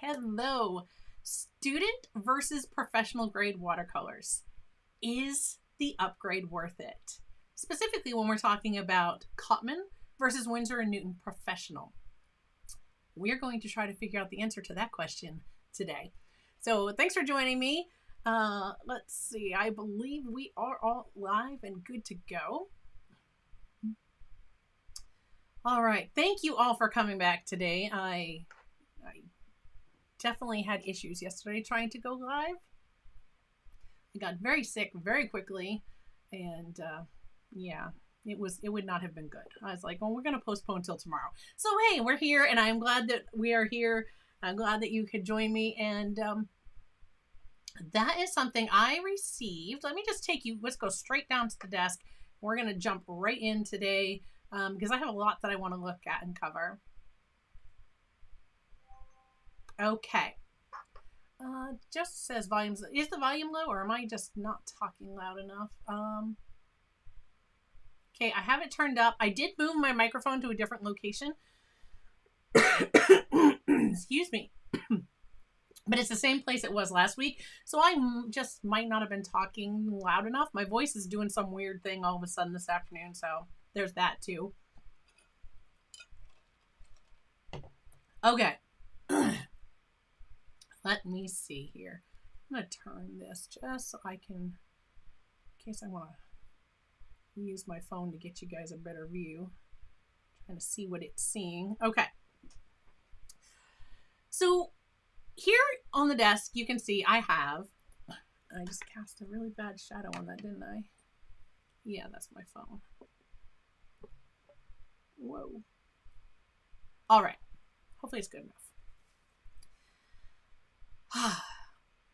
Hello, student versus professional grade watercolors. Is the upgrade worth it? Specifically when we're talking about Cotman versus Winsor Newton Professional. We're going to try to figure out the answer to that question today. So thanks for joining me. Let's see, I believe we are all live and good to go. All right, thank you all for coming back today. I definitely had issues yesterday trying to go live. I got very sick very quickly, and yeah, it would not have been good. I was like, well, we're gonna postpone till tomorrow. So hey, we're here, and I'm glad that we are here. I'm glad that you could join me, and that is something I received. Let me just take you. Let's go straight down to the desk. We're gonna jump right in today because I have a lot that I want to look at and cover. Okay. Just says volumes. Is the volume low, or am I just not talking loud enough? Okay, I have it turned up. I did move my microphone to a different location. Excuse me. But it's the same place it was last week. So I just might not have been talking loud enough. My voice is doing some weird thing all of a sudden this afternoon. So there's that too. Okay. Let me see here. I'm going to turn this just so I can, in case I want to use my phone to get you guys a better view. Trying to see what it's seeing. Okay. So here on the desk, you can see I just cast a really bad shadow on that, didn't I? Yeah, that's my phone. Whoa. All right. Hopefully it's good enough.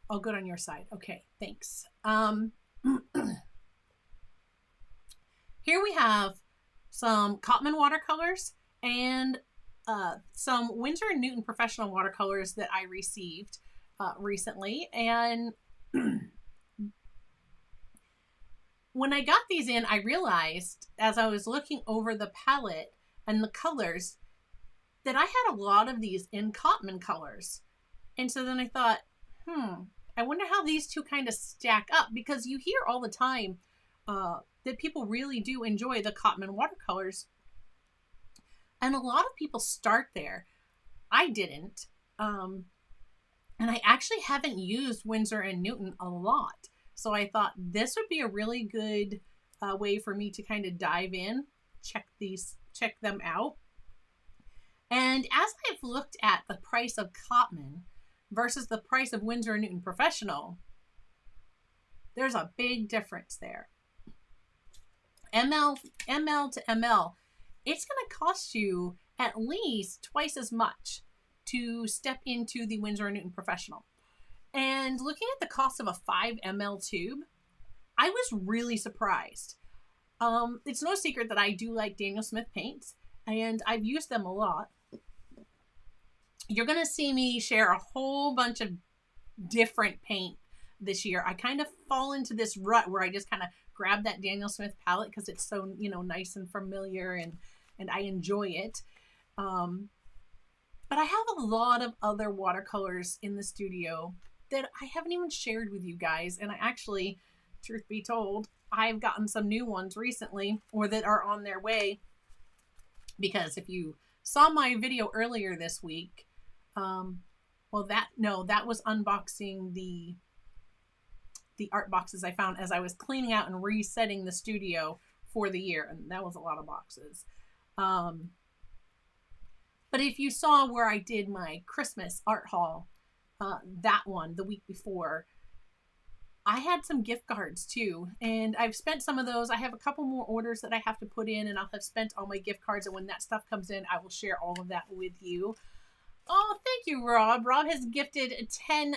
All good on your side. Okay, thanks. Here we have some Cotman watercolors and some Winsor Newton Professional Watercolors that I received recently. And when I got these in, I realized as I was looking over the palette and the colors that I had a lot of these in Cotman colors. And so then I thought, I wonder how these two kind of stack up, because you hear all the time that people really do enjoy the Cotman watercolors. And a lot of people start there. I didn't. And I actually haven't used Winsor and Newton a lot. So I thought this would be a really good way for me to kind of dive in, check them out. And as I've looked at the price of Cotman versus the price of Winsor Newton Professional, there's a big difference there. ML to ML, it's going to cost you at least twice as much to step into the Winsor Newton Professional. And looking at the cost of a 5 ml tube, I was really surprised. It's no secret that I do like Daniel Smith paints, and I've used them a lot. You're going to see me share a whole bunch of different paint this year. I kind of fall into this rut where I just kind of grab that Daniel Smith palette because it's so, nice and familiar, and I enjoy it. But I have a lot of other watercolors in the studio that I haven't even shared with you guys. And I actually, truth be told, I've gotten some new ones recently, or that are on their way. Because if you saw my video earlier this week, that was unboxing the art boxes I found as I was cleaning out and resetting the studio for the year, and that was a lot of boxes. But if you saw where I did my Christmas art haul, that one the week before, I had some gift cards too, and I've spent some of those. I have a couple more orders that I have to put in, and I'll have spent all my gift cards, and when that stuff comes in, I will share all of that with you. Oh, thank you, Rob. Rob has gifted 10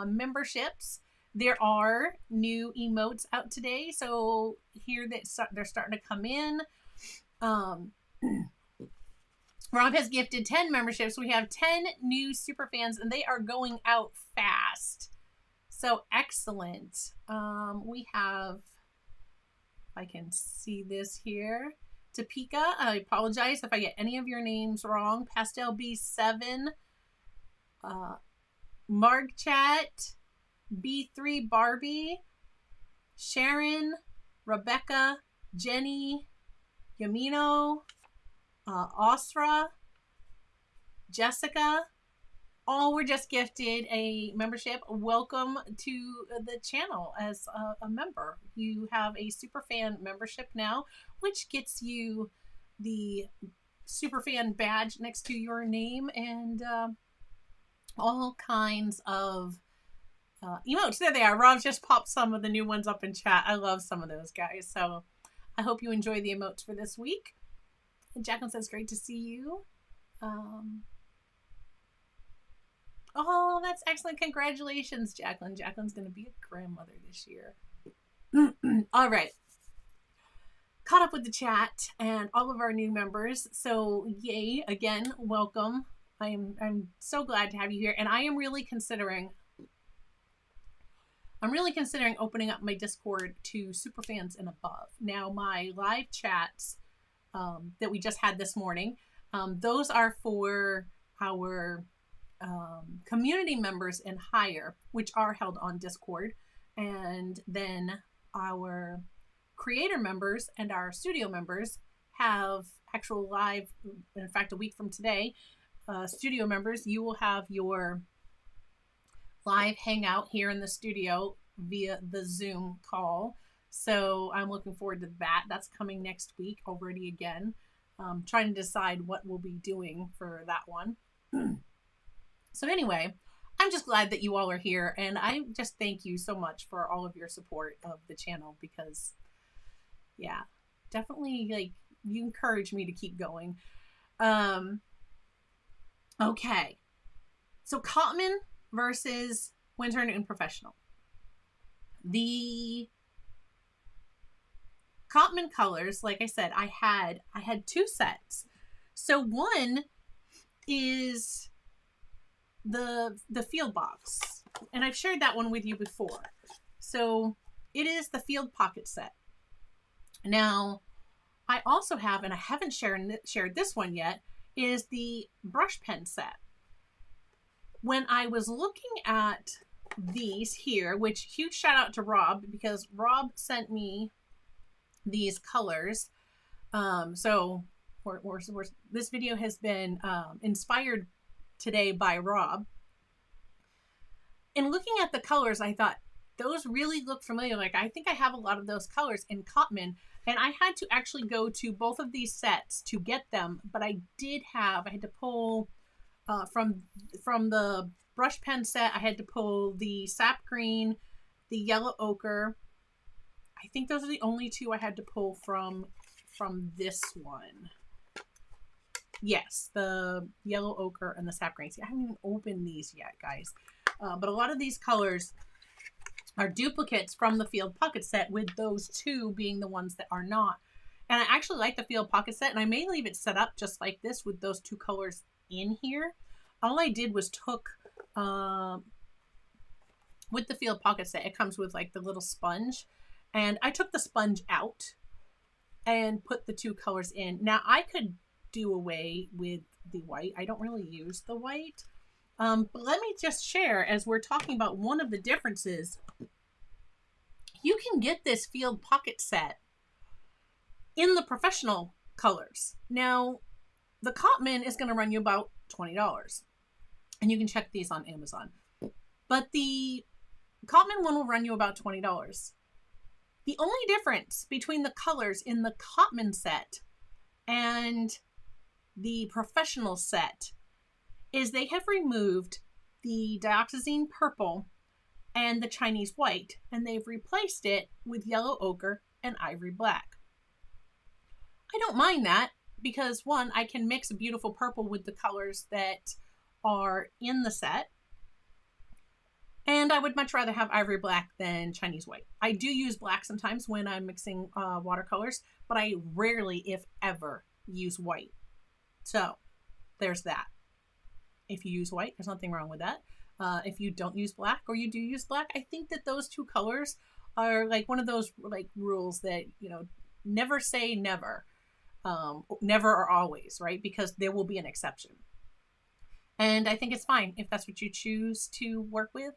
memberships. There are new emotes out today, so here they're starting to come in. Rob has gifted 10 memberships. We have 10 new super fans, and they are going out fast. So excellent. We have, if I can see this here, Topeka. I apologize if I get any of your names wrong. Pastel B7. Marg Chat, B3 Barbie, Sharon, Rebecca, Jenny, Yamino, Osra, Jessica, all were just gifted a membership. Welcome to the channel as a member. You have a Superfan membership now, which gets you the Superfan badge next to your name and all kinds of emotes. There they are. Rob just popped some of the new ones up in chat. I love some of those guys. So I hope you enjoy the emotes for this week. Jacqueline says, great to see you. Oh, that's excellent. Congratulations, Jacqueline. Jacqueline's going to be a grandmother this year. All right. Caught up with the chat and all of our new members. So yay, again, welcome. I'm so glad to have you here. And I am really considering opening up my Discord to superfans and above. Now, my live chats that we just had this morning, those are for our community members and higher, which are held on Discord. And then our creator members and our studio members have actual live, in fact, a week from today, studio members, you will have your live hangout here in the studio via the Zoom call. So I'm looking forward to that. That's coming next week already again. Trying to decide what we'll be doing for that one. So anyway, I'm just glad that you all are here, and I just thank you so much for all of your support of the channel because, yeah, definitely, like, you encourage me to keep going. Okay, so Cotman versus Winsor Newton Professional. The Cotman colors, like I said, I had two sets. So one is the field box, and I've shared that one with you before. So it is the field pocket set. Now I also have, and I haven't shared this one yet, is the brush pen set. When I was looking at these here, which huge shout out to Rob, because Rob sent me these colors. So this video has been inspired today by Rob. And looking at the colors, I thought those really look familiar. Like, I think I have a lot of those colors in Cotman, and I had to actually go to both of these sets to get them. But I had to pull from the brush pen set. I had to pull the sap green, the yellow ochre. I think those are the only two I had to pull from this one. Yes, the yellow ochre and the sap green. See, I haven't even opened these yet, guys. But a lot of these colors are duplicates from the field pocket set, with those two being the ones that are not. And I actually like the field pocket set, and I may leave it set up just like this with those two colors in here. All I did was took, with the field pocket set, it comes with like the little sponge, and I took the sponge out and put the two colors in. Now I could do away with the white. I don't really use the white. But let me just share, as we're talking about one of the differences, you can get this field pocket set in the professional colors. Now, the Cotman is going to run you about $20, and you can check these on Amazon. But the Cotman one will run you about $20. The only difference between the colors in the Cotman set and the professional set is they have removed the dioxazine purple and the Chinese white, and they've replaced it with yellow ochre and ivory black. I don't mind that because, one, I can mix a beautiful purple with the colors that are in the set, and I would much rather have ivory black than Chinese white. I do use black sometimes when I'm mixing watercolors, but I rarely, if ever, use white. So there's that. If you use white, there's nothing wrong with that. If you don't use black, or you do use black, I think that those two colors are like one of those like rules that, you know, never say never. Never or always, right? Because there will be an exception. And I think it's fine if that's what you choose to work with.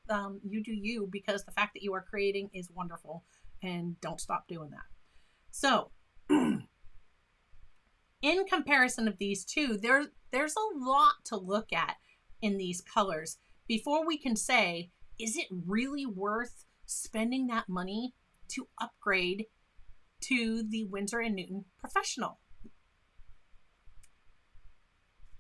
You do you, because the fact that you are creating is wonderful, and don't stop doing that. So in comparison of these two, there's a lot to look at in these colors before we can say, is it really worth spending that money to upgrade to the Winsor & Newton Professional?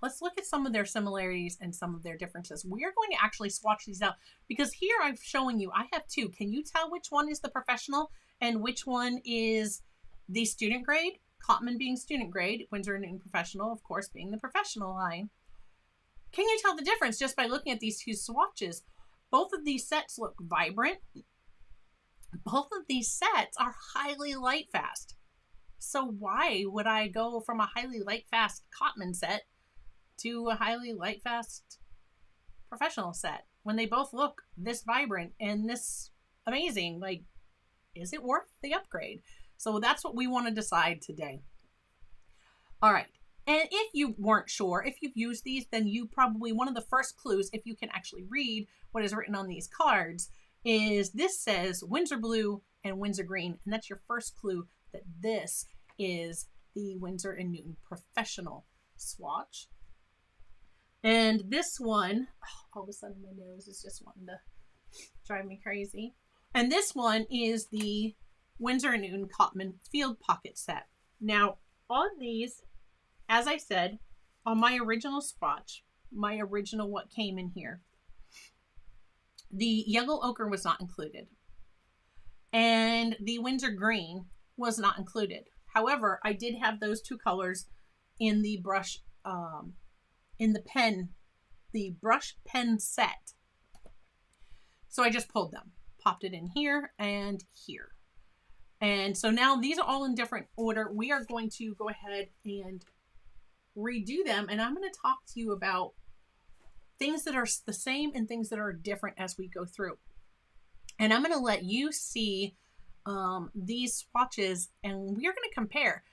Let's look at some of their similarities and some of their differences. We are going to actually swatch these out because here I'm showing you, I have two. Can you tell which one is the professional and which one is the student grade? Cotman being student grade, Winsor & Newton Professional, of course, being the professional line. Can you tell the difference just by looking at these two swatches? Both of these sets look vibrant. Both of these sets are highly light fast. So why would I go from a highly light fast Cotman set to a highly light fast professional set when they both look this vibrant and this amazing? Like, is it worth the upgrade? So that's what we want to decide today. All right. And if you weren't sure, if you've used these, then you probably, one of the first clues, if you can actually read what is written on these cards, is this says Winsor Blue and Winsor Green. And that's your first clue that this is the Winsor & Newton Professional swatch. And this one, all of a sudden my nose is just wanting to drive me crazy. And this one is the Winsor & Newton Cotman Field Pocket set. Now, on these, as I said, on my original swatch, my original what came in here, the yellow ochre was not included. And the Winsor Green was not included. However, I did have those two colors in the brush, in the brush pen set. So I just pulled them, popped it in here and here. And so now these are all in different order. We are going to go ahead and redo them. And I'm going to talk to you about things that are the same and things that are different as we go through. And I'm going to let you see these swatches, and we're going to compare.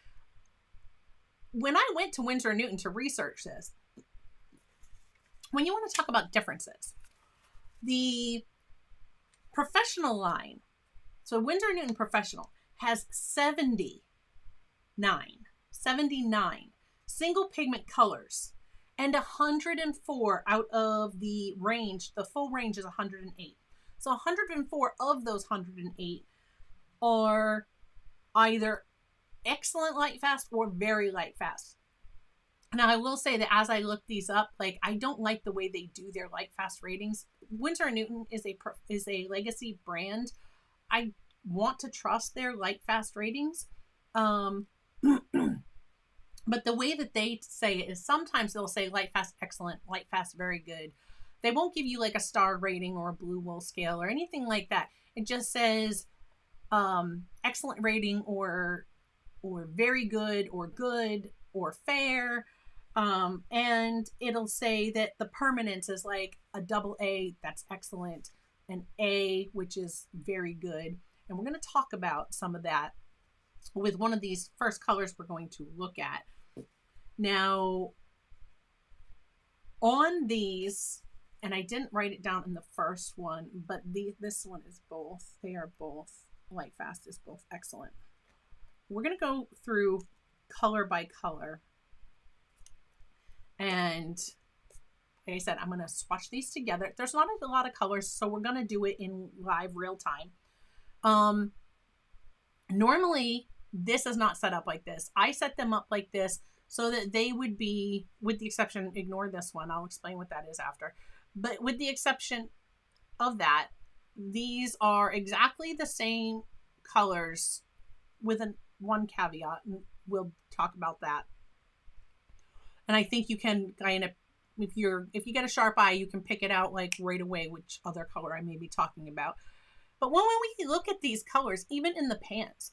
When I went to Winsor & Newton to research this, when you want to talk about differences, the professional line, so Winsor & Newton Professional has 79 single pigment colors, and 104 out of the range, the full range is 108. So 104 of those 108 are either excellent light fast or very light fast. Now I will say that as I look these up, like, I don't like the way they do their light fast ratings. Winsor & Newton is a legacy brand. I want to trust their light fast ratings. But the way that they say it is sometimes they'll say light fast excellent, light fast very good. They won't give you like a star rating or a blue wool scale or anything like that. It just says excellent rating or very good or fair. And it'll say that the permanence is like a AA, that's excellent, an A, which is very good. And we're going to talk about some of that with one of these first colors we're going to look at. Now, on these, and I didn't write it down in the first one, but this one is both. They are both light fast, is both excellent. We're going to go through color by color. And like I said, I'm going to swatch these together. There's not a lot of colors, so we're going to do it in live real time. Normally, this is not set up like this. I set them up like this so that they would be, with the exception, ignore this one. I'll explain what that is after. But with the exception of that, these are exactly the same colors with one caveat, and we'll talk about that. And I think you can kind of, if you get a sharp eye, you can pick it out like right away which other color I may be talking about. But when we look at these colors, even in the pans,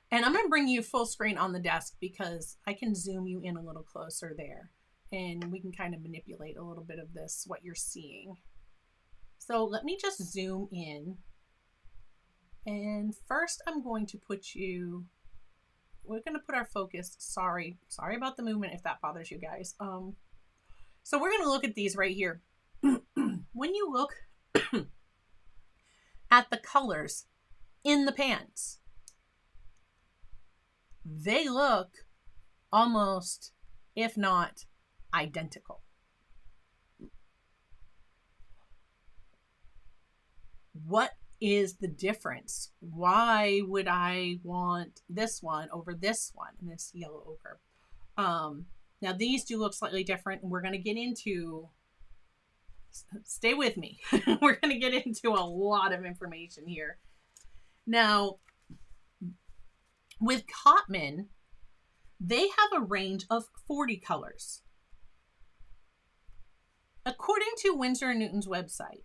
and I'm going to bring you full screen on the desk because I can zoom you in a little closer there and we can kind of manipulate a little bit of this, what you're seeing. So let me just zoom in. And first I'm going to we're going to put our focus, sorry about the movement if that bothers you guys. So we're going to look at these right here. When you look at the colors in the pans, they look almost, if not identical. What is the difference? Why would I want this one over this one and this yellow ochre? Now these do look slightly different, and we're going to get into, stay with me. We're going to get into a lot of information here. Now, with Cotman, they have a range of 40 colors. According to Winsor Newton's website,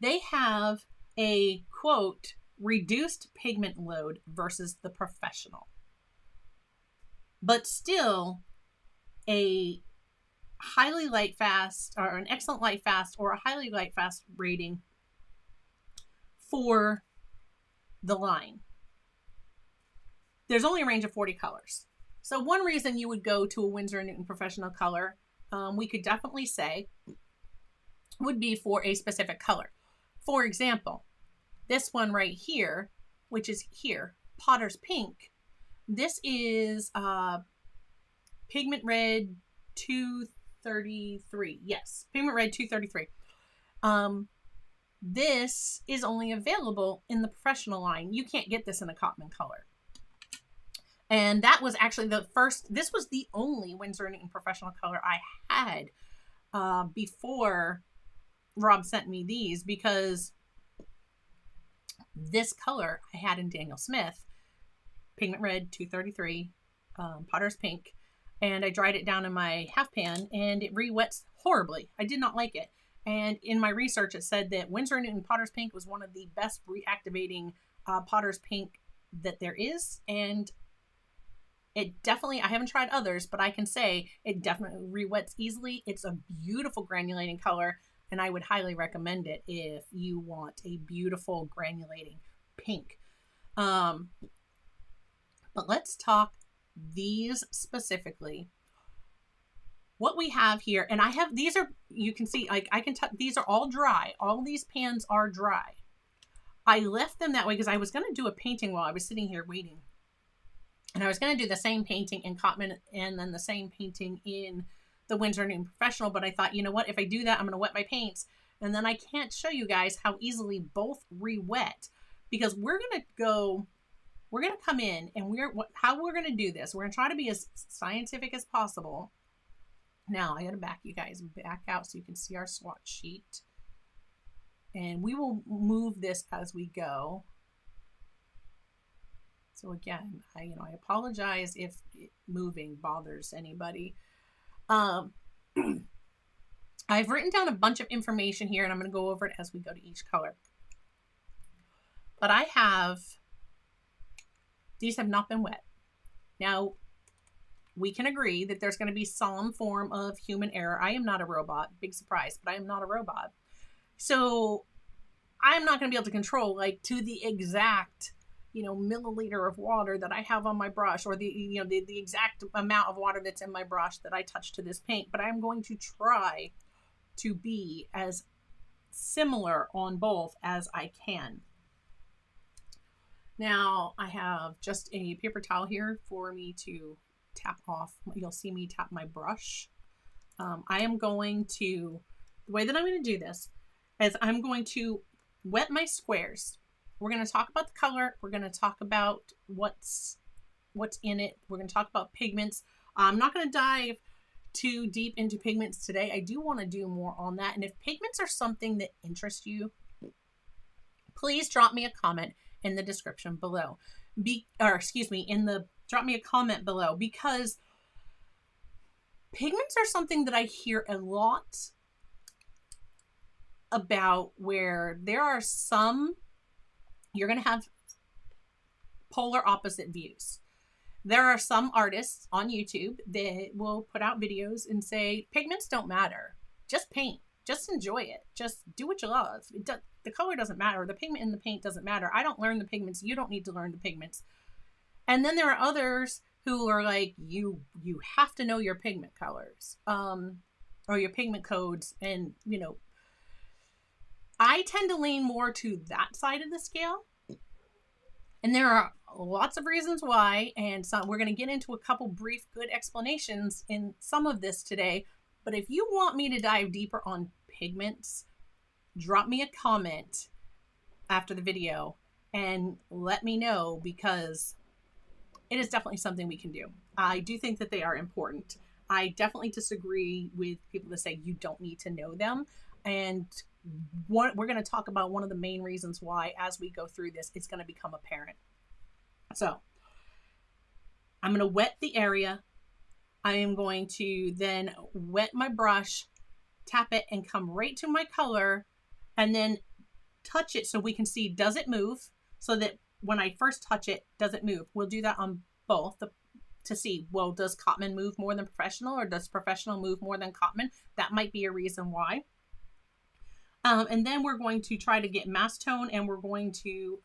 they have a, quote, reduced pigment load versus the professional, but still a highly light fast, or an excellent light fast, or a highly light fast rating for the line. There's only a range of 40 colors. So one reason you would go to a Winsor Newton Professional color, we could definitely say, would be for a specific color. For example, this one right here, which is here, Potter's Pink. This is Pigment Red 233. Yes, Pigment Red 233. This is only available in the professional line. You can't get this in a Cotman color. And that was actually the first, this was the only Winsor Newton Professional color I had before Rob sent me these, because this color I had in Daniel Smith, Pigment Red 233, Potter's Pink, and I dried it down in my half pan and it re-wets horribly. I did not like it. And in my research, it said that Winsor Newton Potter's Pink was one of the best reactivating Potter's Pink that there is. And it definitely, I haven't tried others, but I can say it definitely re-wets easily. It's a beautiful granulating color, and I would highly recommend it if you want a beautiful granulating pink. But let's talk these specifically. What we have here, and I have, these are, you can see, like I can these are all dry. All these pans are dry. I left them that way because I was going to do a painting while I was sitting here waiting. And I was going to do the same painting in Cotman and then the same painting in the Winsor Newton Professional. But I thought, you know what? If I do that, I'm going to wet my paints. And then I can't show you guys how easily both re-wet. Because we're going to come in and how we're going to do this. We're going to try to be as scientific as possible. Now, I got to back you guys back out so you can see our swatch sheet. And we will move this as we go. So again, I apologize if moving bothers anybody. I've written down a bunch of information here, and I'm going to go over it as we go to each color. But these have not been wet. Now, we can agree that there's going to be some form of human error. I am not a robot. Big surprise, but I am not a robot. So I'm not going to be able to control, like, to the exact milliliter of water that I have on my brush, or the exact amount of water that's in my brush that I touch to this paint, but I'm going to try to be as similar on both as I can. Now I have just a paper towel here for me to tap off. You'll see me tap my brush. I am going to, the way that I'm going to do this is I'm going to wet my squares. We're going to talk about the color. We're going to talk about what's in it. We're going to talk about pigments. I'm not going to dive too deep into pigments today. I do want to do more on that. And if pigments are something that interests you, please drop me a comment in the description below. Drop me a comment below, because pigments are something that I hear a lot about, where there are some, you're going to have polar opposite views. There are some artists on YouTube that will put out videos and say, pigments don't matter. Just paint. Just enjoy it. Just do what you love. The color doesn't matter. The pigment in the paint doesn't matter. I don't learn the pigments. You don't need to learn the pigments. And then there are others who are like, you have to know your pigment colors, or your pigment codes. And, you know, I tend to lean more to that side of the scale. And there are lots of reasons why. And so we're going to get into a couple brief, good explanations in some of this today. But if you want me to dive deeper on pigments, drop me a comment after the video and let me know, because it is definitely something we can do. I do think that they are important. I definitely disagree with people that say you don't need to know them. And we're going to talk about one of the main reasons why, as we go through this, it's going to become apparent. So I'm going to wet the area. I am going to then wet my brush, tap it, and come right to my color, and then touch it so we can see, does it move? So that when I first touch it, does it move? We'll do that on both to see, well, does Cotman move more than Professional, or does Professional move more than Cotman? That might be a reason why. And then we're going to try to get mass tone, and we're going to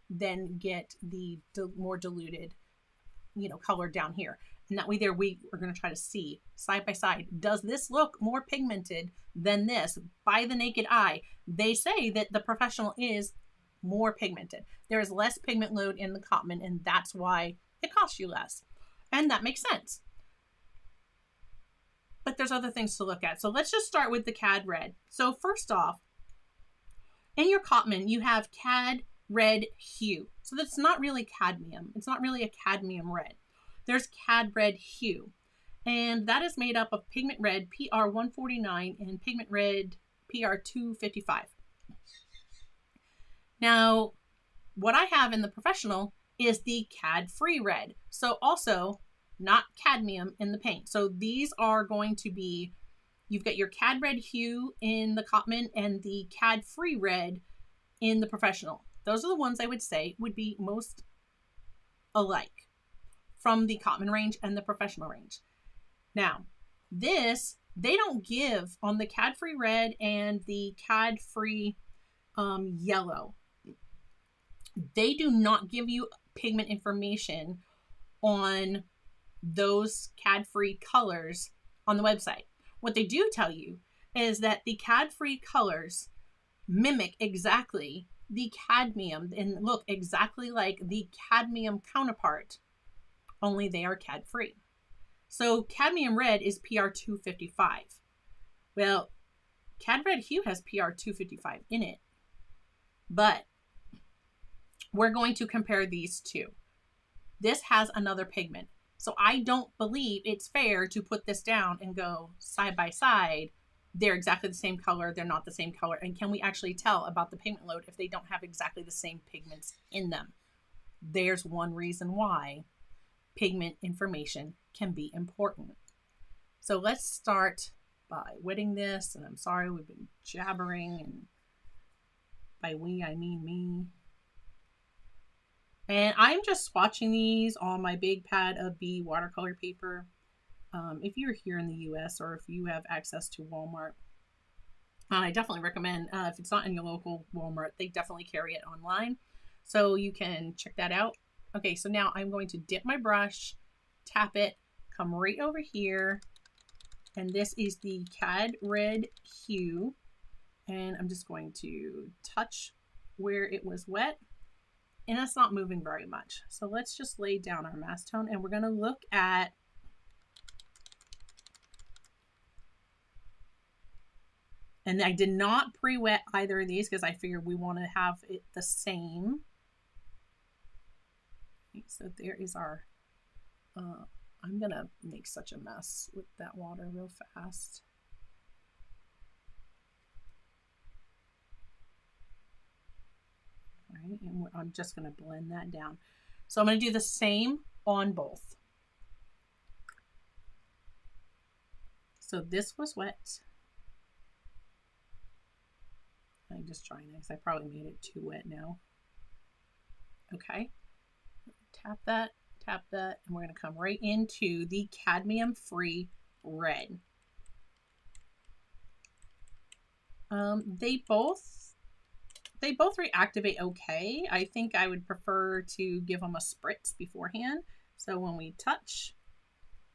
then get the more diluted, you know, color down here. And that way there we are going to try to see side by side, does this look more pigmented than this? By the naked eye, they say that the Professional is more pigmented. There is less pigment load in the Cotman, and that's why it costs you less. And that makes sense. But there's other things to look at. So let's just start with the Cad Red. So first off, in your Cotman, you have Cad Red Hue. So that's not really cadmium. It's not really a cadmium red. There's Cad Red Hue. And that is made up of Pigment Red PR149 and Pigment Red PR255. Now, what I have in the Professional is the Cad Free Red. So also not cadmium in the paint. So these are going to be, you've got your Cad Red Hue in the Cotman and the Cad Free Red in the Professional. Those are the ones I would say would be most alike from the Cotman range and the Professional range. Now, this, they don't give on the Cad Free Red and the Cad Free Yellow. They do not give you pigment information on those Cad Free colors on the website. What they do tell you is that the Cad Free colors mimic exactly the cadmium and look exactly like the cadmium counterpart, only they are Cad Free. So cadmium red is PR255. Well, Cad Red Hue has PR255 in it, but we're going to compare these two. This has another pigment. So I don't believe it's fair to put this down and go side by side. They're exactly the same color. They're not the same color. And can we actually tell about the pigment load if they don't have exactly the same pigments in them? There's one reason why pigment information can be important. So let's start by wetting this. And I'm sorry, we've been jabbering. And by we, I mean me. And I'm just swatching these on my big pad of B watercolor paper. If you're here in the US or if you have access to Walmart, I definitely recommend, if it's not in your local Walmart, they definitely carry it online. So you can check that out. Okay, so now I'm going to dip my brush, tap it, come right over here. And this is the Cad Red Hue. And I'm just going to touch where it was wet. And it's not moving very much. So let's just lay down our mass tone, and we're going to look at and I did not pre-wet either of these because I figured we want to have it the same. Okay, so there is our I'm going to make such a mess with that water real fast. Right, and I'm just going to blend that down. So I'm going to do the same on both. So this was wet. I'm just trying it because I probably made it too wet now. Okay, tap that, and we're going to come right into the cadmium free red. They both reactivate okay. I think I would prefer to give them a spritz beforehand So when we touch,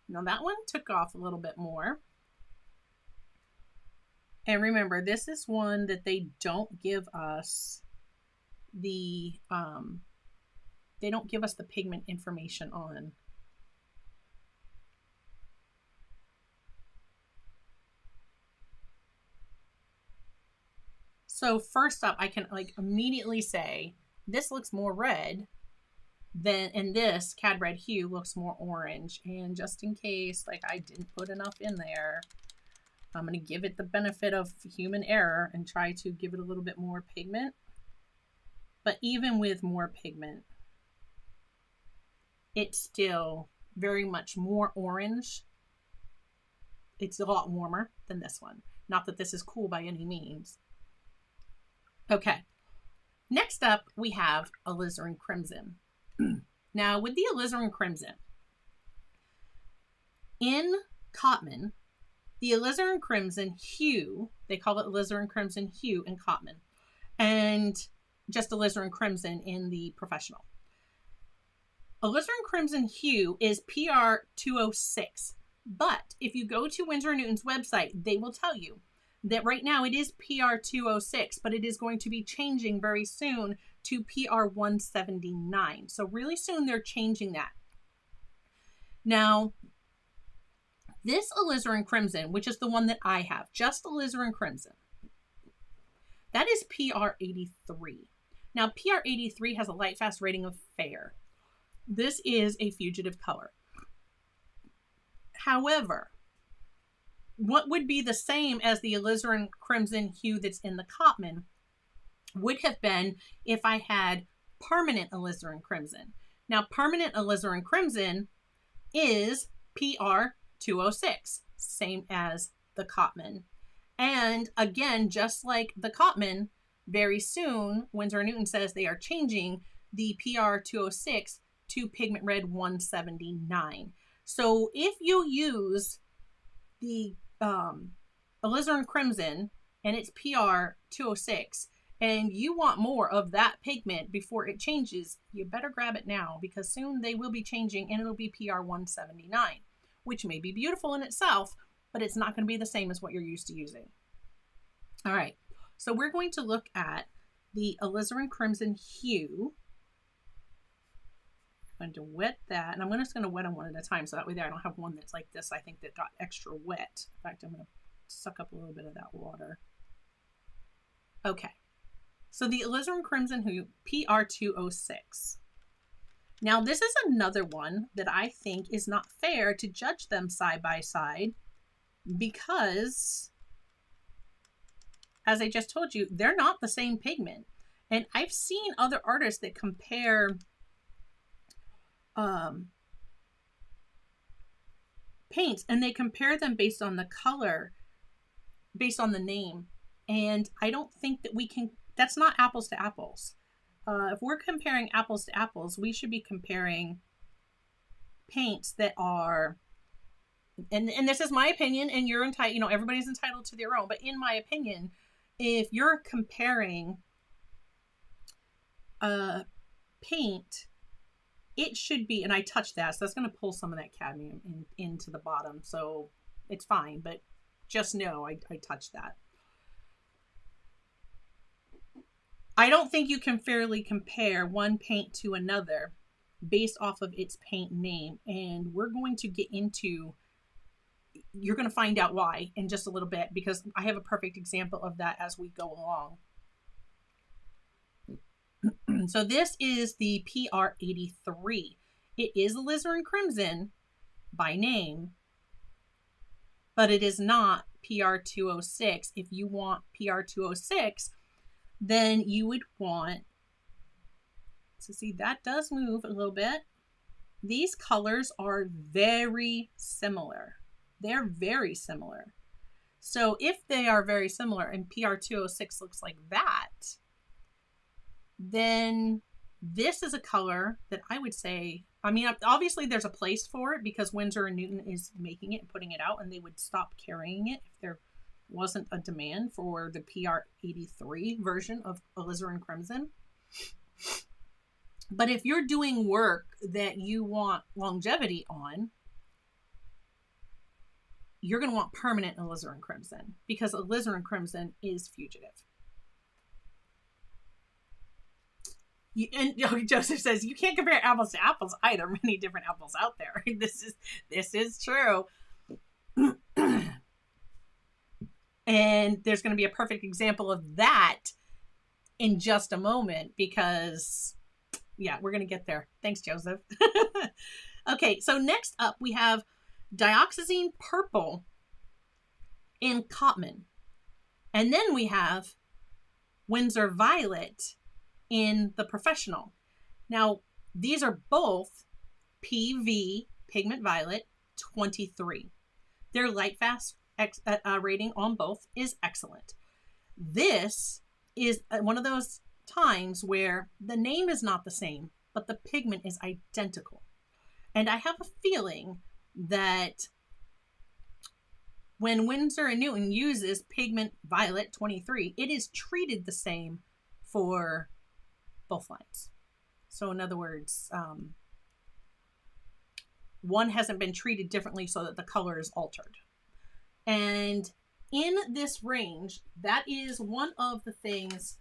now that one took off a little bit more. And remember, this is one that they don't give us the pigment information on. So first up, I can like immediately say this looks more red than, and this cad red hue looks more orange. And just in case like I didn't put enough in there, I'm going to give it the benefit of human error and try to give it a little bit more pigment. But even with more pigment, it's still very much more orange. It's a lot warmer than this one. Not that this is cool by any means. Okay. Next up, we have alizarin crimson. Now, with the alizarin crimson, in Cotman, the alizarin crimson hue, they call it alizarin crimson hue in Cotman, and just alizarin crimson in the professional. Alizarin crimson hue is PR 206, but if you go to Winsor Newton's website, they will tell you that right now it is PR 206, but it is going to be changing very soon to PR 179. So really soon they're changing that. Now, this alizarin crimson, which is the one that I have, just alizarin crimson, that is PR 83. Now, PR 83 has a light fast rating of fair. This is a fugitive color. However, what would be the same as the alizarin crimson hue that's in the Cotman would have been if I had permanent alizarin crimson. Now, permanent alizarin crimson is PR 206, same as the Cotman. And again, just like the Cotman, very soon, Winsor Newton says they are changing the PR 206 to Pigment Red 179. So if you use the alizarin crimson and it's PR 206 and you want more of that pigment before it changes, you better grab it now, because soon they will be changing and it'll be PR 179, which may be beautiful in itself, but it's not going to be the same as what you're used to using. All right, so we're going to look at the alizarin crimson hue. I'm going to wet that, and I'm just going to wet them one at a time, so that way there I don't have one that's like this, I think, that got extra wet. In fact, I'm going to suck up a little bit of that water. Okay, so the alizarin crimson hue, PR 206. Now, this is another one that I think is not fair to judge them side by side, because, as I just told you, they're not the same pigment. And I've seen other artists that compare paints, and they compare them based on the color, based on the name. And I don't think that we can, that's not apples to apples. If we're comparing apples to apples, we should be comparing paints that are, and this is my opinion, and you're entitled, you know, everybody's entitled to their own, but in my opinion, if you're comparing paint, it should be, and I touched that, so that's going to pull some of that cadmium into the bottom, so it's fine, but just know I touched that. I don't think you can fairly compare one paint to another based off of its paint name, and we're going to get into, you're going to find out why in just a little bit, because I have a perfect example of that as we go along. So this is the PR 83. It is alizarin crimson by name, but it is not PR 206. If you want PR 206, then you would want, so see, that does move a little bit. These colors are very similar. They're very similar. So if they are very similar and PR 206 looks like that, then this is a color that I would say, I mean, obviously there's a place for it because Winsor & Newton is making it and putting it out, and they would stop carrying it if there wasn't a demand for the PR 83 version of alizarin crimson. But if you're doing work that you want longevity on, you're going to want permanent alizarin crimson, because alizarin crimson is fugitive. And Joseph says you can't compare apples to apples either. Many different apples out there. This is true. And there's going to be a perfect example of that in just a moment, because yeah, we're going to get there. Thanks, Joseph. Okay, so next up we have dioxazine purple in Cotman. And then we have Winsor violet in the Professional. Now, these are both PV, Pigment Violet 23. Their light fast rating on both is excellent. This is one of those times where the name is not the same, but the pigment is identical. And I have a feeling that when Winsor & Newton uses Pigment Violet 23, it is treated the same for both lines. So in other words, one hasn't been treated differently so that the color is altered. And in this range, that is one of the things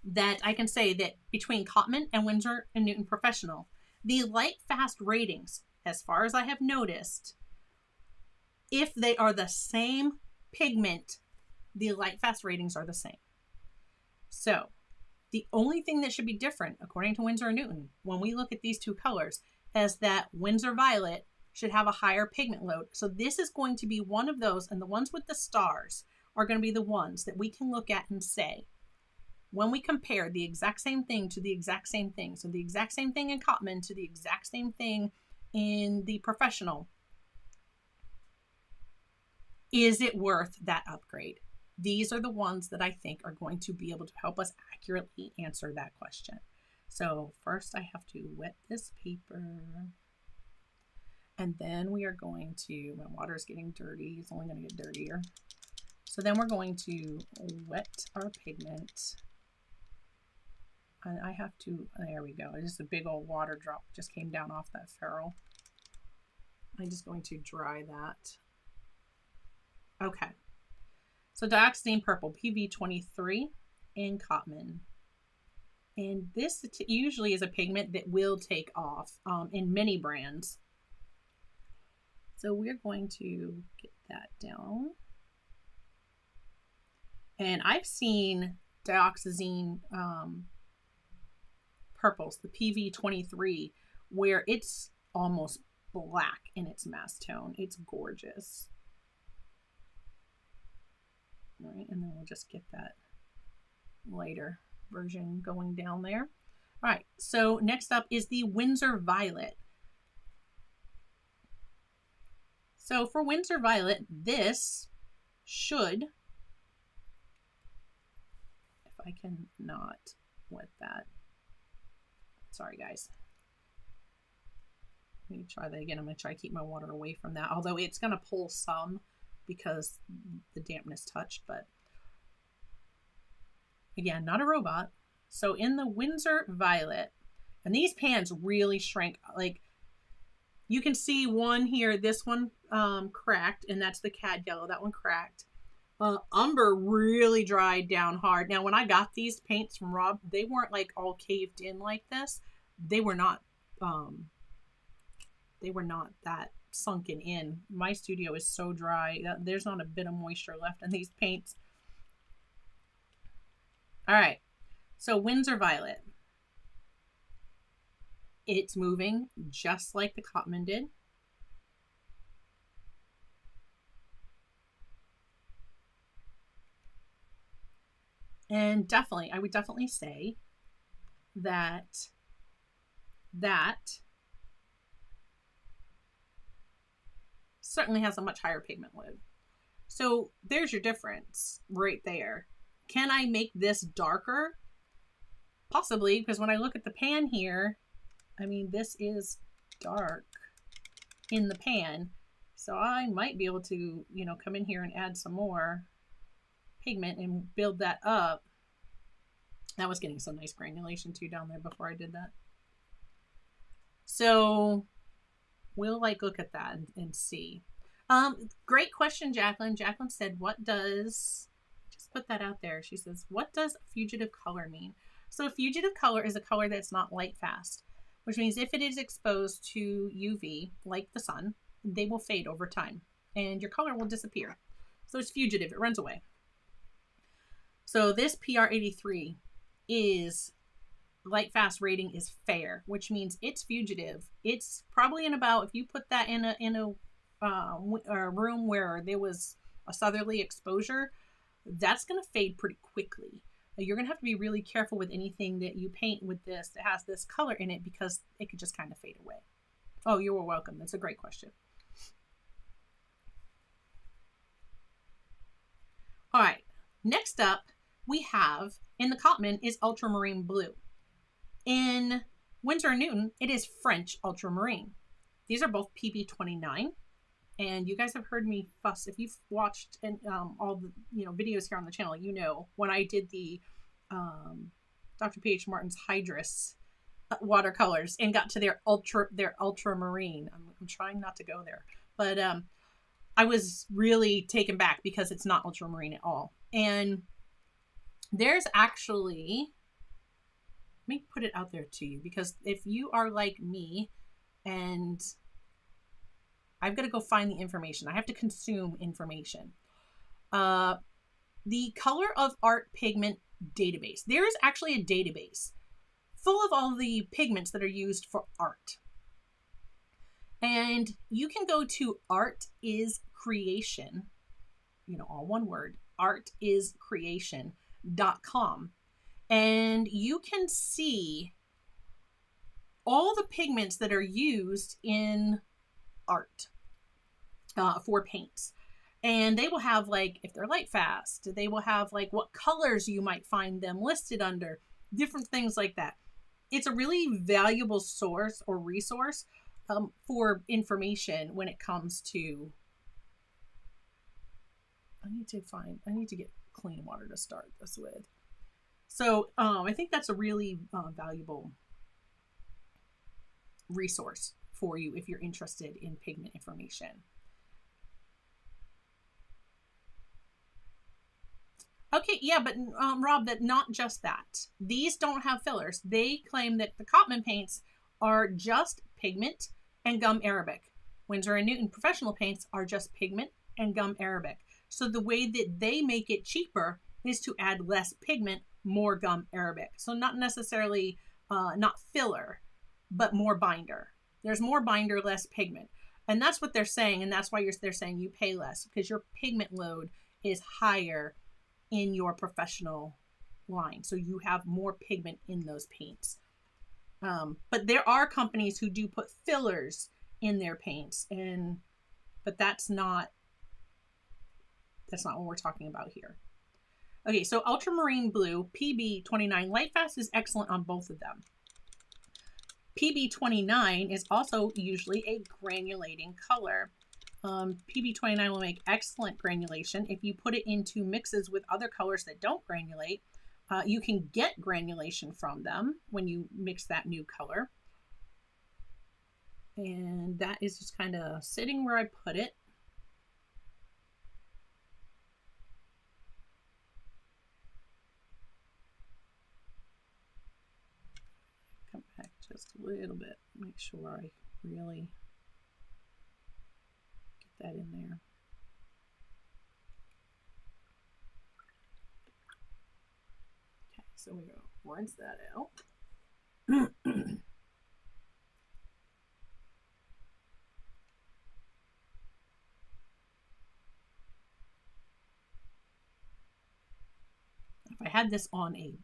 that I can say, that between Cotman and Winsor & Newton Professional, the light fast ratings, as far as I have noticed, if they are the same pigment, the light fast ratings are the same. So the only thing that should be different, according to Winsor & Newton, when we look at these two colors, is that Winsor Violet should have a higher pigment load. So this is going to be one of those, and the ones with the stars are going to be the ones that we can look at and say, when we compare the exact same thing to the exact same thing, so the exact same thing in Cotman to the exact same thing in the Professional, is it worth that upgrade? These are the ones that I think are going to be able to help us accurately answer that question. So first I have to wet this paper. And then we are going to, my water is getting dirty. It's only going to get dirtier. So then we're going to wet our pigment. And I have to, there we go. Just a big old water drop just came down off that ferrule. I'm just going to dry that. Okay. So dioxazine purple, PV23 in Cotman. And this usually is a pigment that will take off in many brands. So we're going to get that down. And I've seen dioxazine purples, the PV23, where it's almost black in its mass tone. It's gorgeous. All right, and then we'll just get that lighter version going down there. All right, so next up is the Winsor Violet. So for Winsor Violet, this should, if I can not wet that. Sorry, guys. Let me try that again. I'm going to try to keep my water away from that, although it's going to pull some because the dampness touched, but again, not a robot. So in the Winsor Violet, and these pans really shrink. Like, you can see one here, this one cracked, and that's the cad yellow. That one cracked. Umber really dried down hard. Now, when I got these paints from Rob, they weren't like all caved in like this. They were not that sunken in. My studio is so dry. There's not a bit of moisture left in these paints. All right. So Winsor Violet. It's moving just like the Cotman did. And definitely, I would definitely say that certainly has a much higher pigment load. So there's your difference right there. Can I make this darker? Possibly, because when I look at the pan here, I mean, this is dark in the pan. So I might be able to, you know, come in here and add some more pigment and build that up. That was getting some nice granulation too down there before I did that. So we'll like look at that and see. Great question, Jacqueline. Jacqueline said, what does, just put that out there. She says, what does fugitive color mean? So a fugitive color is a color that's not light fast, which means if it is exposed to UV, like the sun, they will fade over time and your color will disappear. So it's fugitive, it runs away. So this PR83 is light fast rating is fair, which means it's fugitive. It's probably in about, if you put that in a room where there was a southerly exposure, that's going to fade pretty quickly. You're going to have to be really careful with anything that you paint with this that has this color in it, because it could just kind of fade away. Oh, you were welcome. That's a great question. All right, next up we have in the Cotman is ultramarine blue. In Winsor Newton, it is French ultramarine. These are both PB29, and you guys have heard me fuss. If you've watched all the videos here on the channel, when I did the Dr. P.H. Martin's Hydrus watercolors and got to their ultramarine. I'm trying not to go there, but I was really taken back because it's not ultramarine at all. And there's actually, let me put it out there to you, because if you are like me and I've got to go find the information, I have to consume information. The Color of Art Pigment database. There is actually a database full of all the pigments that are used for art. And you can go to Art is Creation, all one word, artiscreation.com. And you can see all the pigments that are used in art for paints. And they will have, like, if they're light fast, they will have like what colors you might find them listed under, different things like that. It's a really valuable source or resource for information when it comes to, I need to get clean water to start this with. So I think that's a really valuable resource for you if you're interested in pigment information. Okay, yeah, but Rob, that not just that. These don't have fillers. They claim that the Cotman paints are just pigment and gum arabic. Winsor Newton Professional paints are just pigment and gum arabic. So the way that they make it cheaper is to add less pigment, more gum arabic. So not necessarily not filler, but more binder. There's more binder, less pigment. And that's what they're saying. And that's why they're saying you pay less, because your pigment load is higher in your professional line. So you have more pigment in those paints. But there are companies who do put fillers in their paints, but that's not what we're talking about here. Okay, so ultramarine blue, PB29, light fast is excellent on both of them. PB29 is also usually a granulating color. PB29 will make excellent granulation. If you put it into mixes with other colors that don't granulate, you can get granulation from them when you mix that new color. And that is just kind of sitting where I put it. Come back just a little bit, make sure I really get that in there. Okay, so we're going to rinse that out. If I had this on a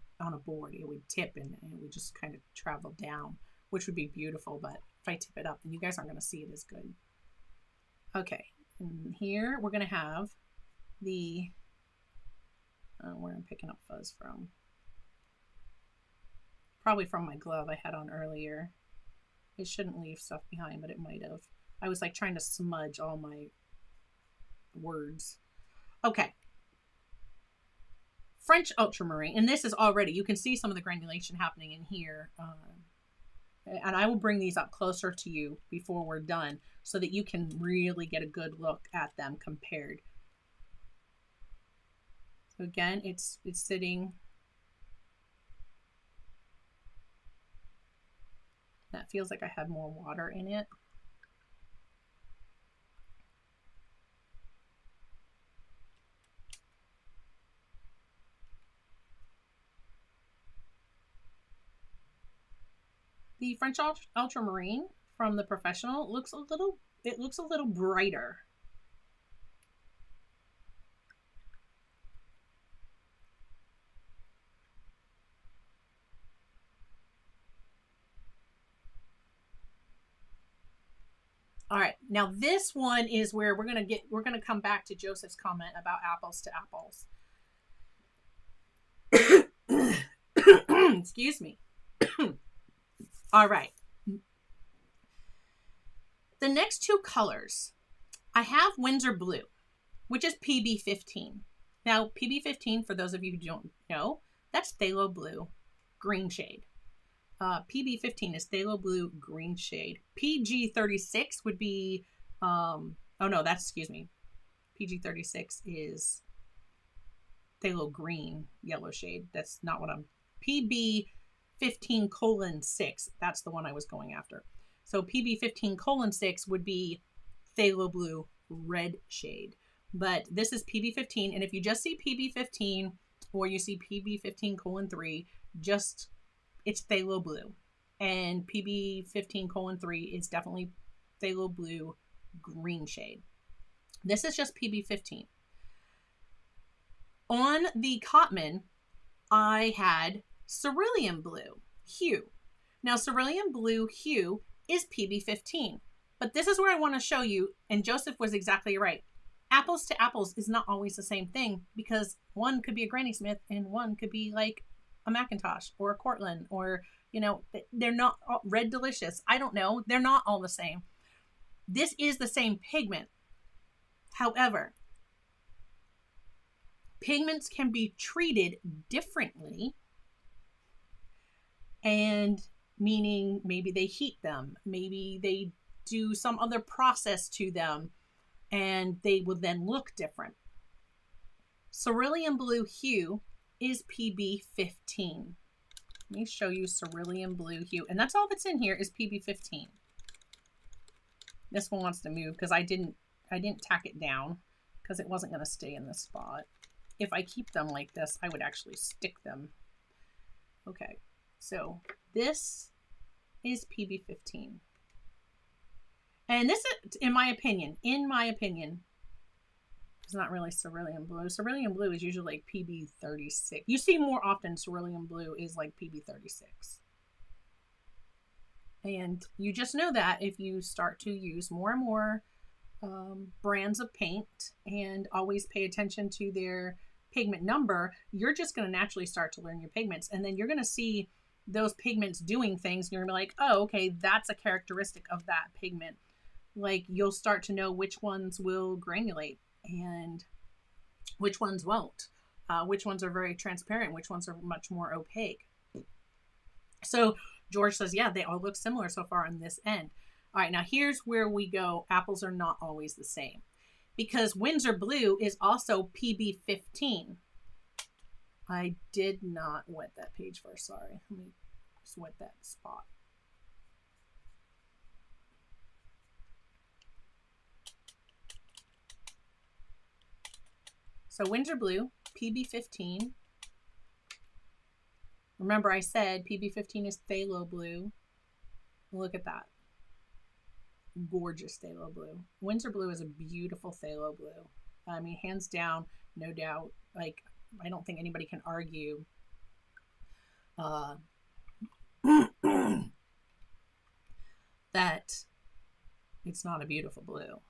board, it would tip and it would just kind of travel down, which would be beautiful. But if I tip it up, then you guys aren't going to see it as good. Okay, and here we're going to have the where I'm picking up fuzz from. Probably from my glove I had on earlier. It shouldn't leave stuff behind, but it might have. I was like trying to smudge all my words. Okay. French ultramarine, and this is already, you can see some of the granulation happening in here. And I will bring these up closer to you before we're done so that you can really get a good look at them compared. So again, it's sitting. That feels like I have more water in it. The French ultramarine from the Professional looks a little brighter. All right, now this one is where we're gonna come back to Joseph's comment about apples to apples. Excuse me. All right. The next two colors, I have Winsor Blue, which is PB15. Now, PB15, for those of you who don't know, that's phthalo blue, green shade. PB15 is phthalo blue, green shade. PG36 would be, oh no, excuse me. PG36 is phthalo green, yellow shade. That's not what PB15:6. That's the one I was going after. So PB15:6 would be phthalo blue, red shade. But this is PB15. And if you just see PB15 or you see PB15:3, it's phthalo blue. And PB15:3 is definitely phthalo blue, green shade. This is just PB15. On the Cotman, I had cerulean blue hue. Now, cerulean blue hue is PB15, but this is where I want to show you, and Joseph was exactly right. Apples to apples is not always the same thing, because one could be a Granny Smith and one could be like a Macintosh or a Cortland, or, you know, they're not all Red Delicious. I don't know. They're not all the same. This is the same pigment. However, pigments can be treated differently, and meaning maybe they heat them, maybe they do some other process to them, and they will then look different. Cerulean blue hue is PB15. Let me show you cerulean blue hue, and that's all that's in here is PB15. This one wants to move because I didn't tack it down because it wasn't going to stay in this spot. If I keep them like this, I would actually stick them. Okay, so this is PB15. And this is, in my opinion, it's not really cerulean blue. Cerulean blue is usually like PB36. You see more often cerulean blue is like PB36. And you just know that if you start to use more and more brands of paint and always pay attention to their pigment number, you're just going to naturally start to learn your pigments. And then you're going to see those pigments doing things. And you're going to be like, oh, okay, that's a characteristic of that pigment. Like, you'll start to know which ones will granulate and which ones won't. Which ones are very transparent, which ones are much more opaque. So George says, yeah, they all look similar so far on this end. All right, now here's where we go. Apples are not always the same, because Winsor Blue is also PB15. I did not wet that page first. Sorry. Let me just wet that spot. So Winsor Blue, PB15. Remember I said PB15 is phthalo blue. Look at that. Gorgeous phthalo blue. Winsor Blue is a beautiful phthalo blue. I mean, hands down, no doubt. Like, I don't think anybody can argue that it's not a beautiful blue.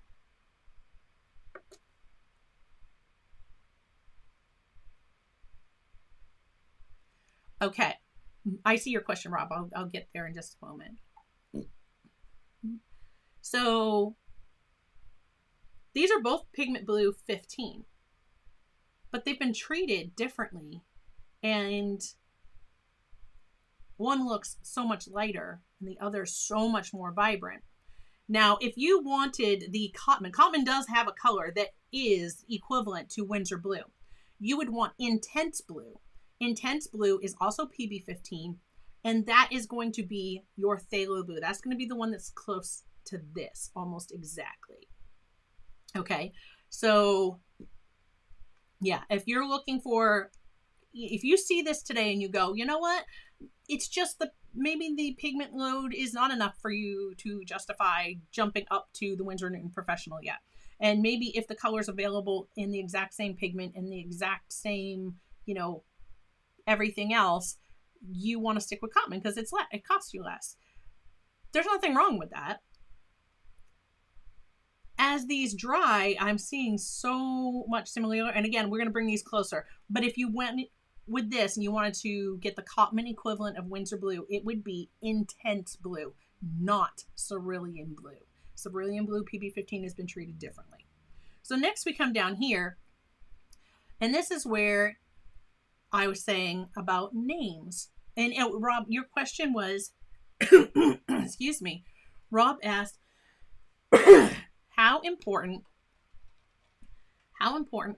Okay, I see your question, Rob. I'll get there in just a moment. So these are both Pigment Blue 15. but they've been treated differently. And one looks so much lighter and the other so much more vibrant. Now, if you wanted the Cotman, Cotman does have a color that is equivalent to Winsor Blue. You would want Intense Blue. Intense Blue is also PB15, and that is going to be your Phthalo Blue. That's going to be the one that's close to this, almost exactly. Okay, so yeah, if you're looking for, if you see this today and you go, you know what, it's just maybe the pigment load is not enough for you to justify jumping up to the Winsor Newton Professional yet. And maybe if the color's available in the exact same pigment and the exact same, you know, everything else, you want to stick with Cotman because it costs you less. There's nothing wrong with that. As these dry, I'm seeing so much similar. And again, we're going to bring these closer. But if you went with this and you wanted to get the Cotman equivalent of Winsor Blue, it would be Intense Blue, not Cerulean Blue. Cerulean Blue PB15 has been treated differently. So next we come down here, and this is where I was saying about names. And Rob, your question was, excuse me, Rob asked, how important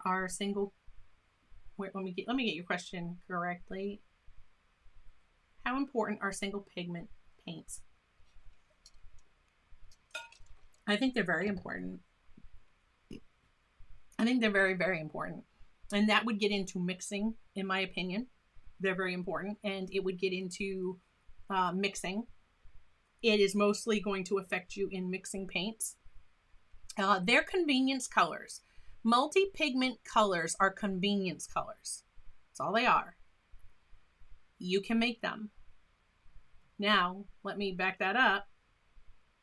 are single, wait, let me get your question correctly. How important are single pigment paints? I think they're very important. I think they're very, very important. And that would get into mixing, in my opinion. They're very important. And it would get into mixing. It is mostly going to affect you in mixing paints. They're convenience colors. Multi-pigment colors are convenience colors. That's all they are. You can make them. Now, let me back that up,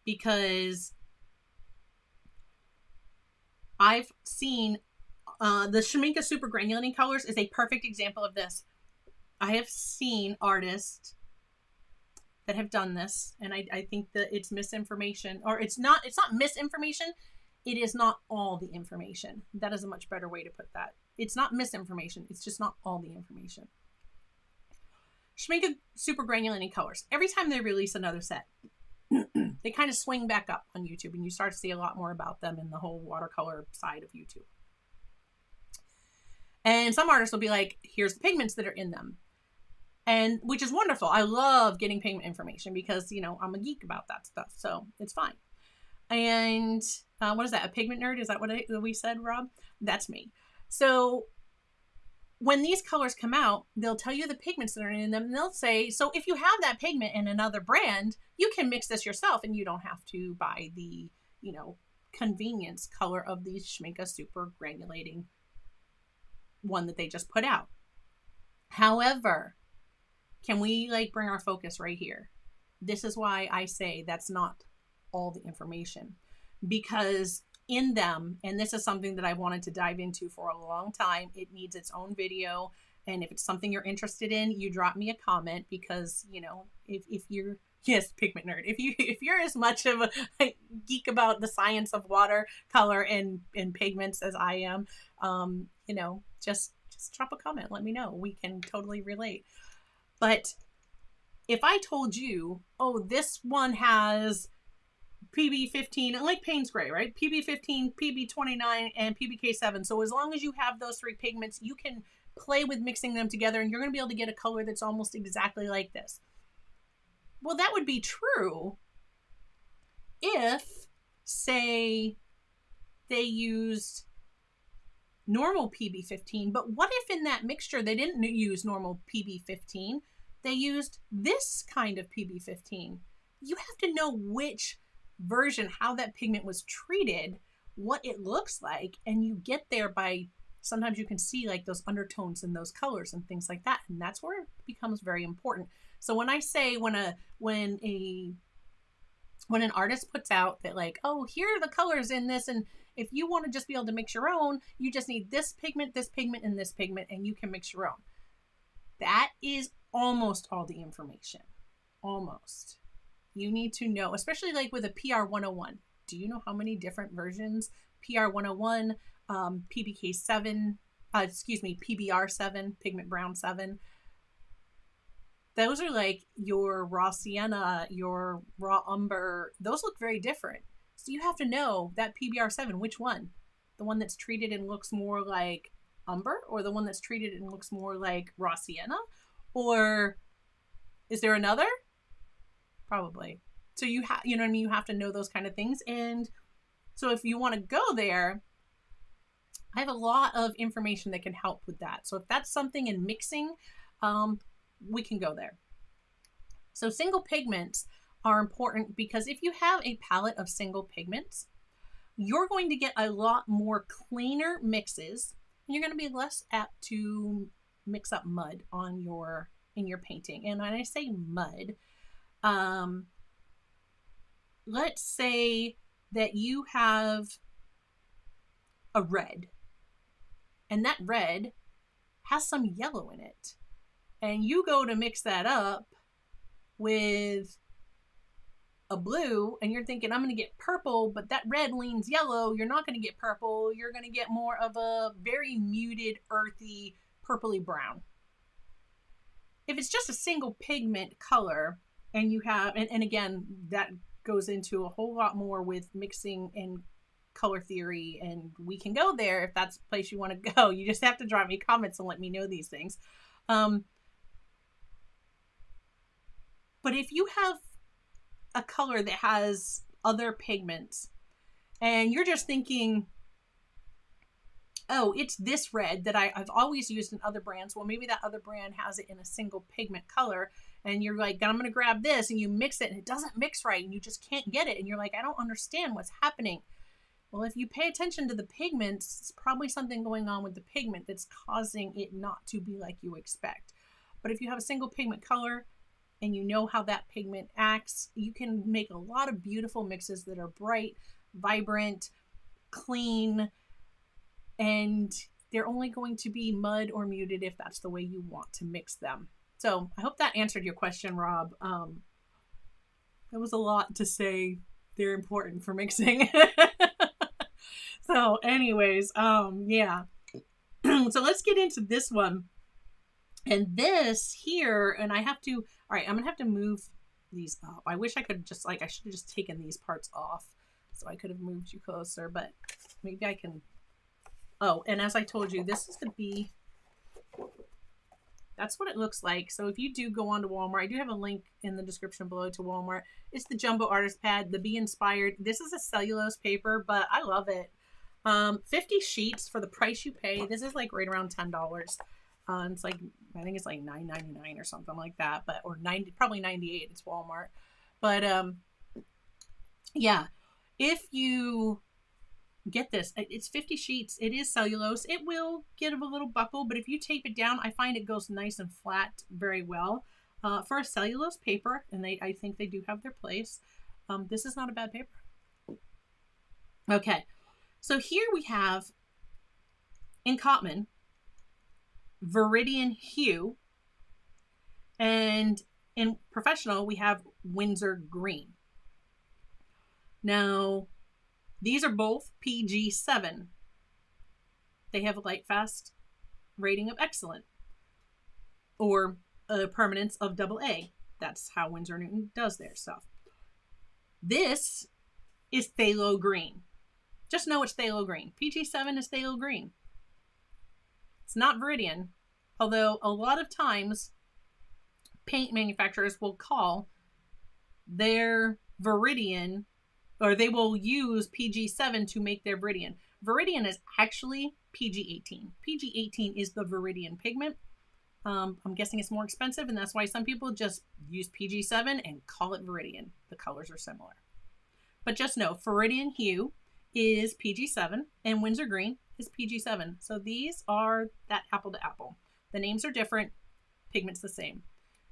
because I've seen the Schmincke Super Granulating Colors is a perfect example of this. I have seen artists that have done this, and I think that it's misinformation, or it's not misinformation. It is not all the information. That is a much better way to put that. It's not misinformation. It's just not all the information. Schmincke Super Granulating Colors. Every time they release another set, they kind of swing back up on YouTube, and you start to see a lot more about them in the whole watercolor side of YouTube. And some artists will be like, here's the pigments that are in them. And which is wonderful. I love getting pigment information because, you know, I'm a geek about that stuff. So it's fine. And what is that? A pigment nerd? Is that what we said, Rob? That's me. So when these colors come out, they'll tell you the pigments that are in them. And they'll say, so if you have that pigment in another brand, you can mix this yourself and you don't have to buy the, you know, convenience color of the Schmincke Super Granulating one that they just put out. However, can we bring our focus right here? This is why I say that's not all the information, because in them, and this is something that I wanted to dive into for a long time, it needs its own video. And if it's something you're interested in, you drop me a comment, because, you know, if you're, yes, pigment nerd, if you're as much of a geek about the science of watercolor and pigments as I am, you know, just drop a comment. Let me know. We can totally relate. But if I told you, oh, this one has PB15, like Payne's Gray, right? PB15, PB29, and PBK7. So as long as you have those three pigments, you can play with mixing them together, and you're going to be able to get a color that's almost exactly like this. Well, that would be true if, say, they used normal PB15, but what if in that mixture they didn't use normal PB15, they used this kind of PB15? You have to know which version, how that pigment was treated, what it looks like, and you get there by, sometimes you can see like those undertones and those colors and things like that, and that's where it becomes very important. So when I say when an artist puts out that, like, oh, here are the colors in this, and if you want to just be able to mix your own, you just need this pigment, and this pigment, and you can mix your own. That is almost all the information. Almost. You need to know, especially like with a PR 101. Do you know how many different versions? PR 101, PBK7, excuse me, PBR7, Pigment Brown 7. Those are like your raw sienna, your raw umber. Those look very different. So you have to know that PBR7, which one? The one that's treated and looks more like umber, or the one that's treated and looks more like raw sienna? Or is there another? Probably. So you have, you know what I mean? You have to know those kind of things. And so if you want to go there, I have a lot of information that can help with that. So if that's something in mixing, we can go there. So single pigments are important because if you have a palette of single pigments, you're going to get a lot more cleaner mixes, and you're going to be less apt to mix up mud on in your painting. And when I say mud, let's say that you have a red, and that red has some yellow in it, and you go to mix that up with a blue, and you're thinking, I'm going to get purple, but that red leans yellow. You're not going to get purple. You're going to get more of a very muted, earthy, purpley brown. If it's just a single pigment color, and you have, and again, that goes into a whole lot more with mixing and color theory, and we can go there if that's the place you want to go. You just have to drop me comments and let me know these things. But if you have a color that has other pigments and you're just thinking, oh, it's this red that I've always used in other brands. Well, maybe that other brand has it in a single pigment color, and you're like, I'm going to grab this, and you mix it and it doesn't mix right and you just can't get it. And you're like, I don't understand what's happening. Well, if you pay attention to the pigments, it's probably something going on with the pigment that's causing it not to be like you expect. But if you have a single pigment color and you know how that pigment acts, you can make a lot of beautiful mixes that are bright, vibrant, clean, and they're only going to be mud or muted if that's the way you want to mix them. So I hope that answered your question, Rob. That was a lot to say. They're important for mixing. So anyways, yeah. So let's get into this one. And this here, and I have to, all right, I'm going to have to move these up. I wish I could just, like, I should have just taken these parts off so I could have moved you closer, but maybe I can. Oh, and as I told you, this is the B. That's what it looks like. So if you do go on to Walmart, I do have a link in the description below to Walmart. It's the Jumbo Artist Pad, the Be Inspired. This is a cellulose paper, but I love it. 50 sheets for the price you pay. This is like right around $10. It's like, I think it's like $9.99 or something like that, but, or 90, probably 98. It's Walmart. But, yeah, if you get this, it's 50 sheets. It is cellulose. It will get a little buckle, but if you tape it down, I find it goes nice and flat very well. For a cellulose paper, and I think they do have their place. This is not a bad paper. Okay. So here we have in Cotman, Viridian Hue, and in Professional we have Winsor Green. Now these are both PG7. They have a light fast rating of excellent, or a permanence of AA. That's how Winsor Newton does their stuff. This is phthalo green. Just know it's phthalo green. PG7 is phthalo green. It's not Viridian, although a lot of times paint manufacturers will call their Viridian, or they will use PG7 to make their Viridian. Viridian is actually PG18. PG18 is the Viridian pigment. I'm guessing it's more expensive, and that's why some people just use PG7 and call it Viridian. The colors are similar. But just know, Viridian Hue is PG7, and Winsor Green is PG7. So these are that apple to apple. The names are different, pigment's the same.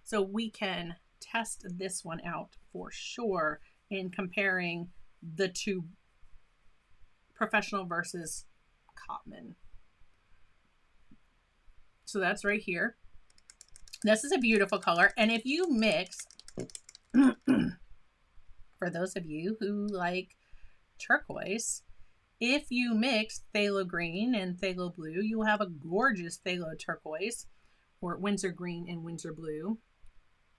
So we can test this one out for sure in comparing the two, Professional versus Cotman. So that's right here. This is a beautiful color. And if you mix, for those of you who like turquoise, If you mix phthalo green and phthalo blue, you will have a gorgeous phthalo turquoise, or Winsor green and Winsor blue.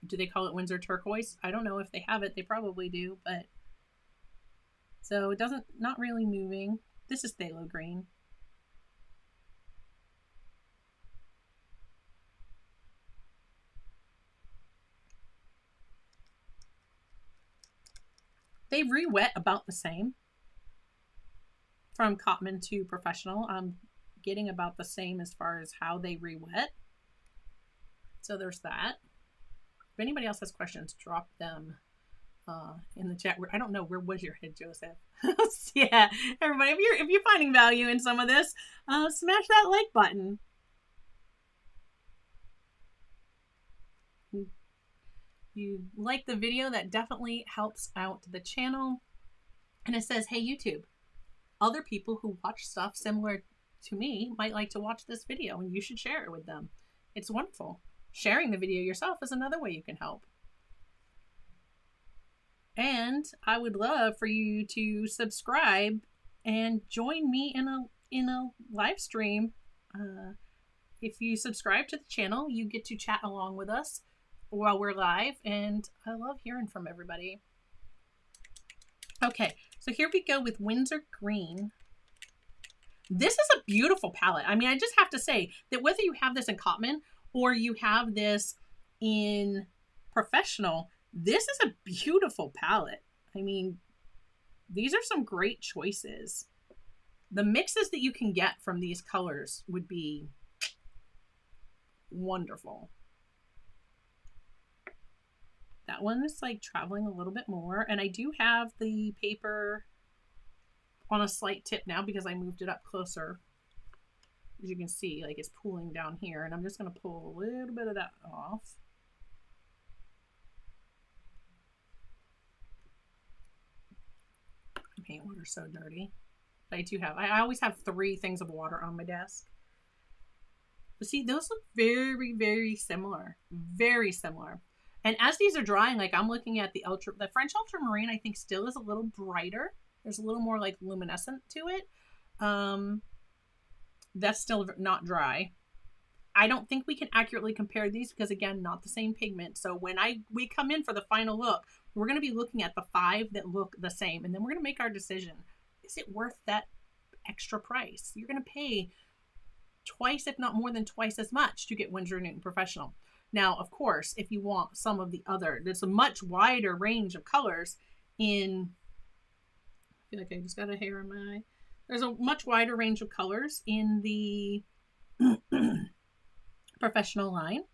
Do they call it Winsor turquoise? I don't know if they have it. They probably do, but so it doesn't, not really moving. This is phthalo green. They rewet about the same. From Cotman to Professional, I'm getting about the same as far as how they rewet. So there's that. If anybody else has questions, drop them in the chat. I don't know, where was your head, Joseph? Yeah, everybody, if you're finding value in some of this, smash that like button. You like the video, that definitely helps out the channel. And it says, hey YouTube, other people who watch stuff similar to me might like to watch this video, and you should share it with them. It's wonderful. Sharing the video yourself is another way you can help. And I would love for you to subscribe and join me in a live stream. If you subscribe to the channel, you get to chat along with us while we're live, and I love hearing from everybody. Okay, so here we go with Winsor Green. This is a beautiful palette. I mean, I just have to say that whether you have this in Cotman or you have this in Professional, this is a beautiful palette. I mean, these are some great choices. The mixes that you can get from these colors would be wonderful. That one is like traveling a little bit more, and I do have the paper on a slight tip now because I moved it up closer. As you can see, like it's pooling down here, and I'm just going to pull a little bit of that off. The paint water's so dirty. But I do have, I always have 3 things of water on my desk. But see, those look very, very similar. Very similar. And as these are drying, like I'm looking at the French ultramarine, I think still is a little brighter. There's a little more like luminescent to it. That's still not dry. I don't think we can accurately compare these because, again, not the same pigment. So when we come in for the final look, we're going to be looking at the 5 that look the same, and then we're going to make our decision. Is it worth that extra price? You're going to pay twice, if not more than twice as much to get Winsor Newton Professional. Now, of course, if you want some of the other, there's a much wider range of colors in, I feel like I just got a hair in my eye. There's a much wider range of colors in the Professional line.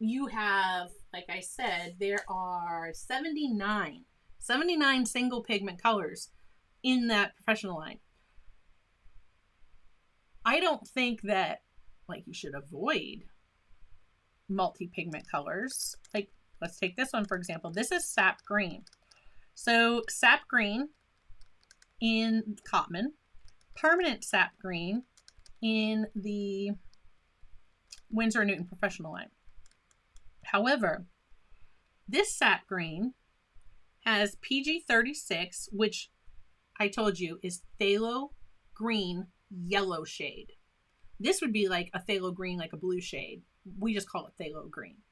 You have, like I said, there are 79 single pigment colors in that Professional line. I don't think that like you should avoid multi-pigment colors. Like, let's take this one for example. This is sap green. So sap green in Cotman, permanent sap green in the Winsor Newton Professional line. However, this sap green has PG36, which I told you is phthalo green yellow shade. This would be like a phthalo green, like a blue shade. We just call it phthalo green.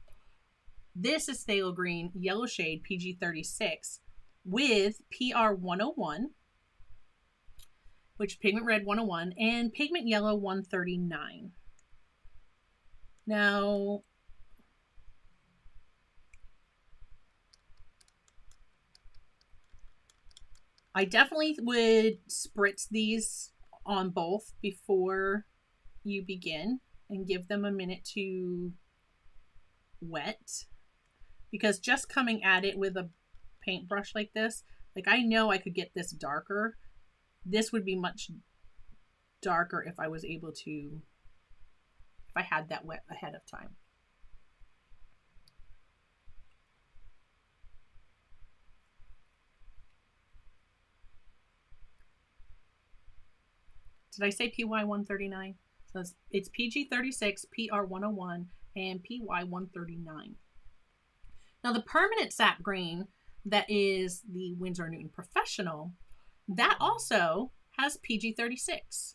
This is phthalo green yellow shade PG36 with PR 101, which pigment red 101, and pigment yellow 139. Now, I definitely would spritz these on both before you begin and give them a minute to wet, because just coming at it with a paintbrush like this, like I know I could get this darker. This would be much darker if I was able to, if I had that wet ahead of time. Did I say PY 139? So it's PG36, PR 101, and PY 139. Now the permanent sap green, that is the Winsor Newton Professional, that also has PG-36.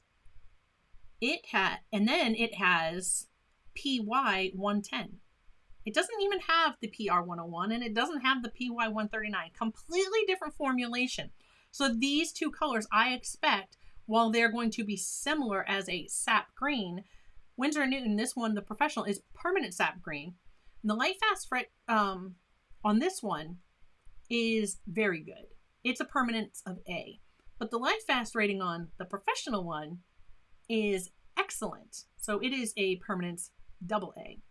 And then it has PY 110. It doesn't even have the PR 101, and it doesn't have the PY 139. Completely different formulation. So these two colors, I expect, while they're going to be similar as a sap green, Winsor Newton, this one, the Professional, is permanent sap green. And the light fast on this one is very good. It's a permanence of A. But the light fast rating on the Professional one is excellent. So it is a permanence AA.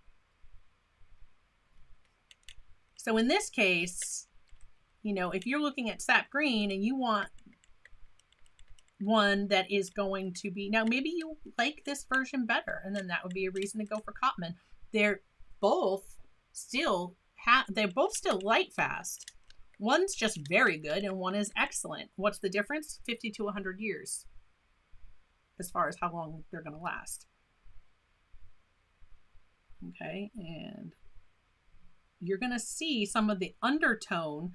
So in this case, you know, if you're looking at sap green and you want one that is going to be, now maybe you like this version better, and then that would be a reason to go for Cotman. They're both still light fast. One's just very good and one is excellent. What's the difference? 50 to 100 years as far as how long they're going to last. Okay, and you're going to see some of the undertone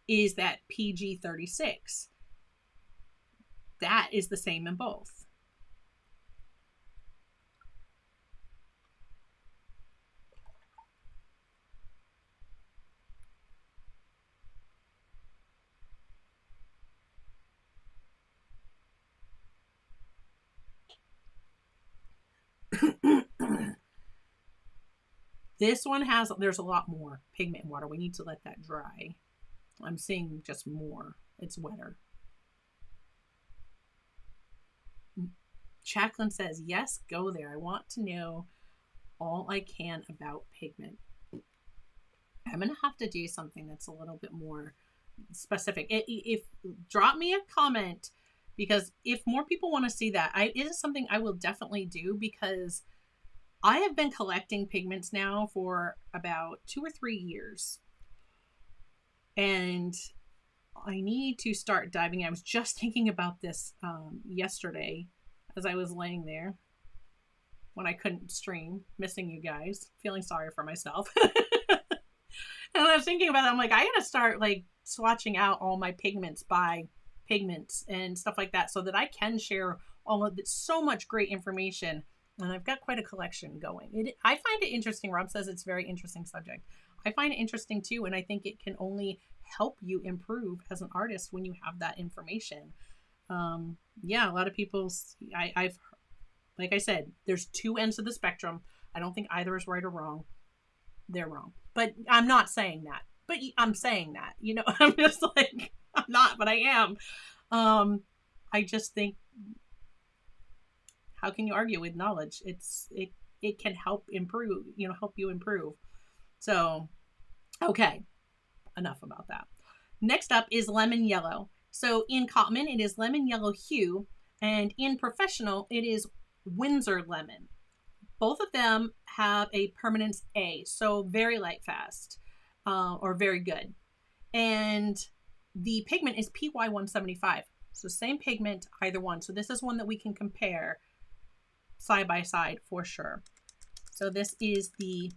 is that PG-36. That is the same in both. This one there's a lot more pigment in water. We need to let that dry. I'm seeing just more. It's wetter. Jacqueline says, yes, go there. I want to know all I can about pigment. I'm going to have to do something that's a little bit more specific. If drop me a comment, because if more people want to see that, it is something I will definitely do, because I have been collecting pigments now for about 2 or 3 years. And I need to start diving in. I was just thinking about this yesterday as I was laying there when I couldn't stream, missing you guys, feeling sorry for myself. And I was thinking about it. I'm like, I gotta start like swatching out all my pigments by pigments and stuff like that, so that I can share all of this, so much great information. And I've got quite a collection going. I find it interesting. Rob says it's a very interesting subject. I find it interesting too, and I think it can only help you improve as an artist when you have that information. Yeah, a lot of people, I've, like I said, there's 2 ends of the spectrum. I don't think either is right or wrong. They're wrong. But I'm not saying that. But I'm saying that, you know, I'm just like, I'm not, but I am. I just think, how can you argue with knowledge? It can help improve, you know, help you improve. So, okay, enough about that. Next up is lemon yellow. So in Cotman, it is lemon yellow hue, and in Professional, it is Winsor lemon. Both of them have a permanence A, so very light fast, or very good. And the pigment is PY 175. So same pigment, either one. So this is one that we can compare side by side for sure. So this is the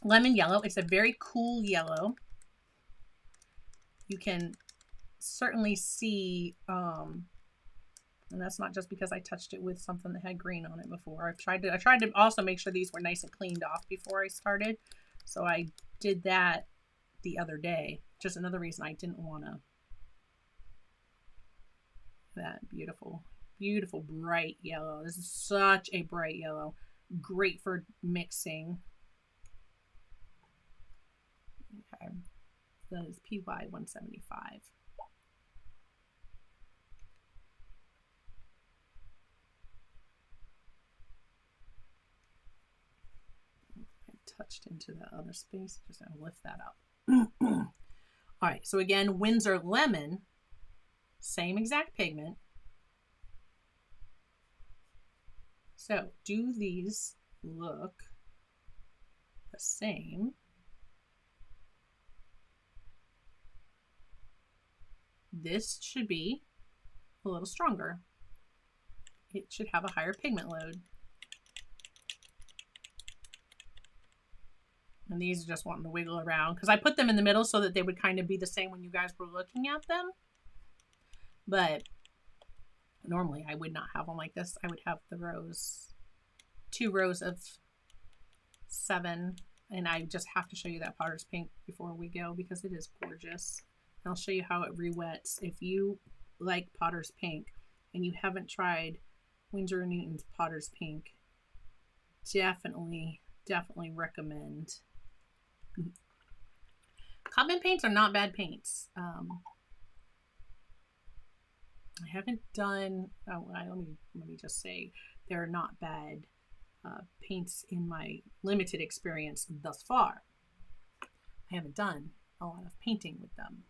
lemon yellow. It's a very cool yellow. You can certainly see, and that's not just because I touched it with something that had green on it before. I tried to also make sure these were nice and cleaned off before I started. So I did that the other day. Just another reason I didn't want to. That beautiful, beautiful bright yellow. This is such a bright yellow. Great for mixing. Okay. That is PY 175. Touched into that other space. Just gonna lift that up. All right, so again, Winsor lemon, same exact pigment. So do these look the same? This should be a little stronger. It should have a higher pigment load. And these are just wanting to wiggle around because I put them in the middle so that they would kind of be the same when you guys were looking at them. But normally I would not have them like this. I would have the rows, 2 rows of 7. And I just have to show you that Potter's Pink before we go because it is gorgeous. And I'll show you how it re-wets. If you like Potter's Pink and you haven't tried Winsor Newton's Potter's Pink, definitely recommend. Cotman paints are not bad paints. I haven't done, let me just say, they're not bad paints in my limited experience thus far. I haven't done a lot of painting with them.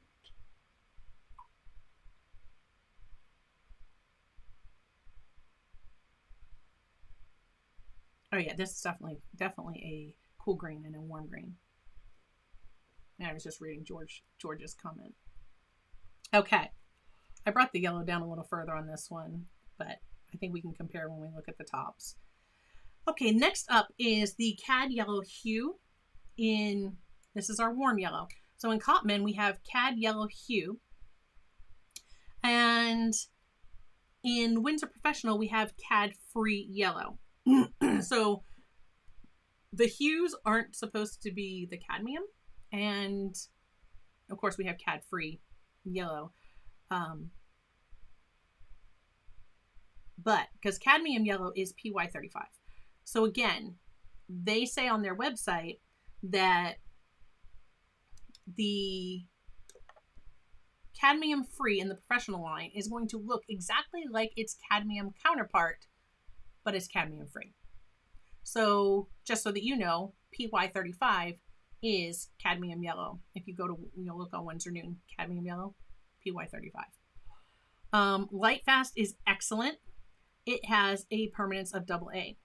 Oh yeah, this is definitely a cool green and a warm green. And I was just reading George's comment. Okay, I brought the yellow down a little further on this one, but I think we can compare when we look at the tops. Okay, next up is the Cad Yellow Hue this is our warm yellow. So in Cotman, we have Cad Yellow Hue. And in Winsor Professional, we have Cad Free Yellow. So the hues aren't supposed to be the cadmium. And of course, we have Cad Free Yellow. But because cadmium yellow is PY35. So again, they say on their website that the cadmium free in the professional line is going to look exactly like its cadmium counterpart, but it's cadmium free. So just so that you know, PY35 is cadmium yellow. If you go to look on Winsor Newton, cadmium yellow, PY35. Light fast is excellent. It has a permanence of AA.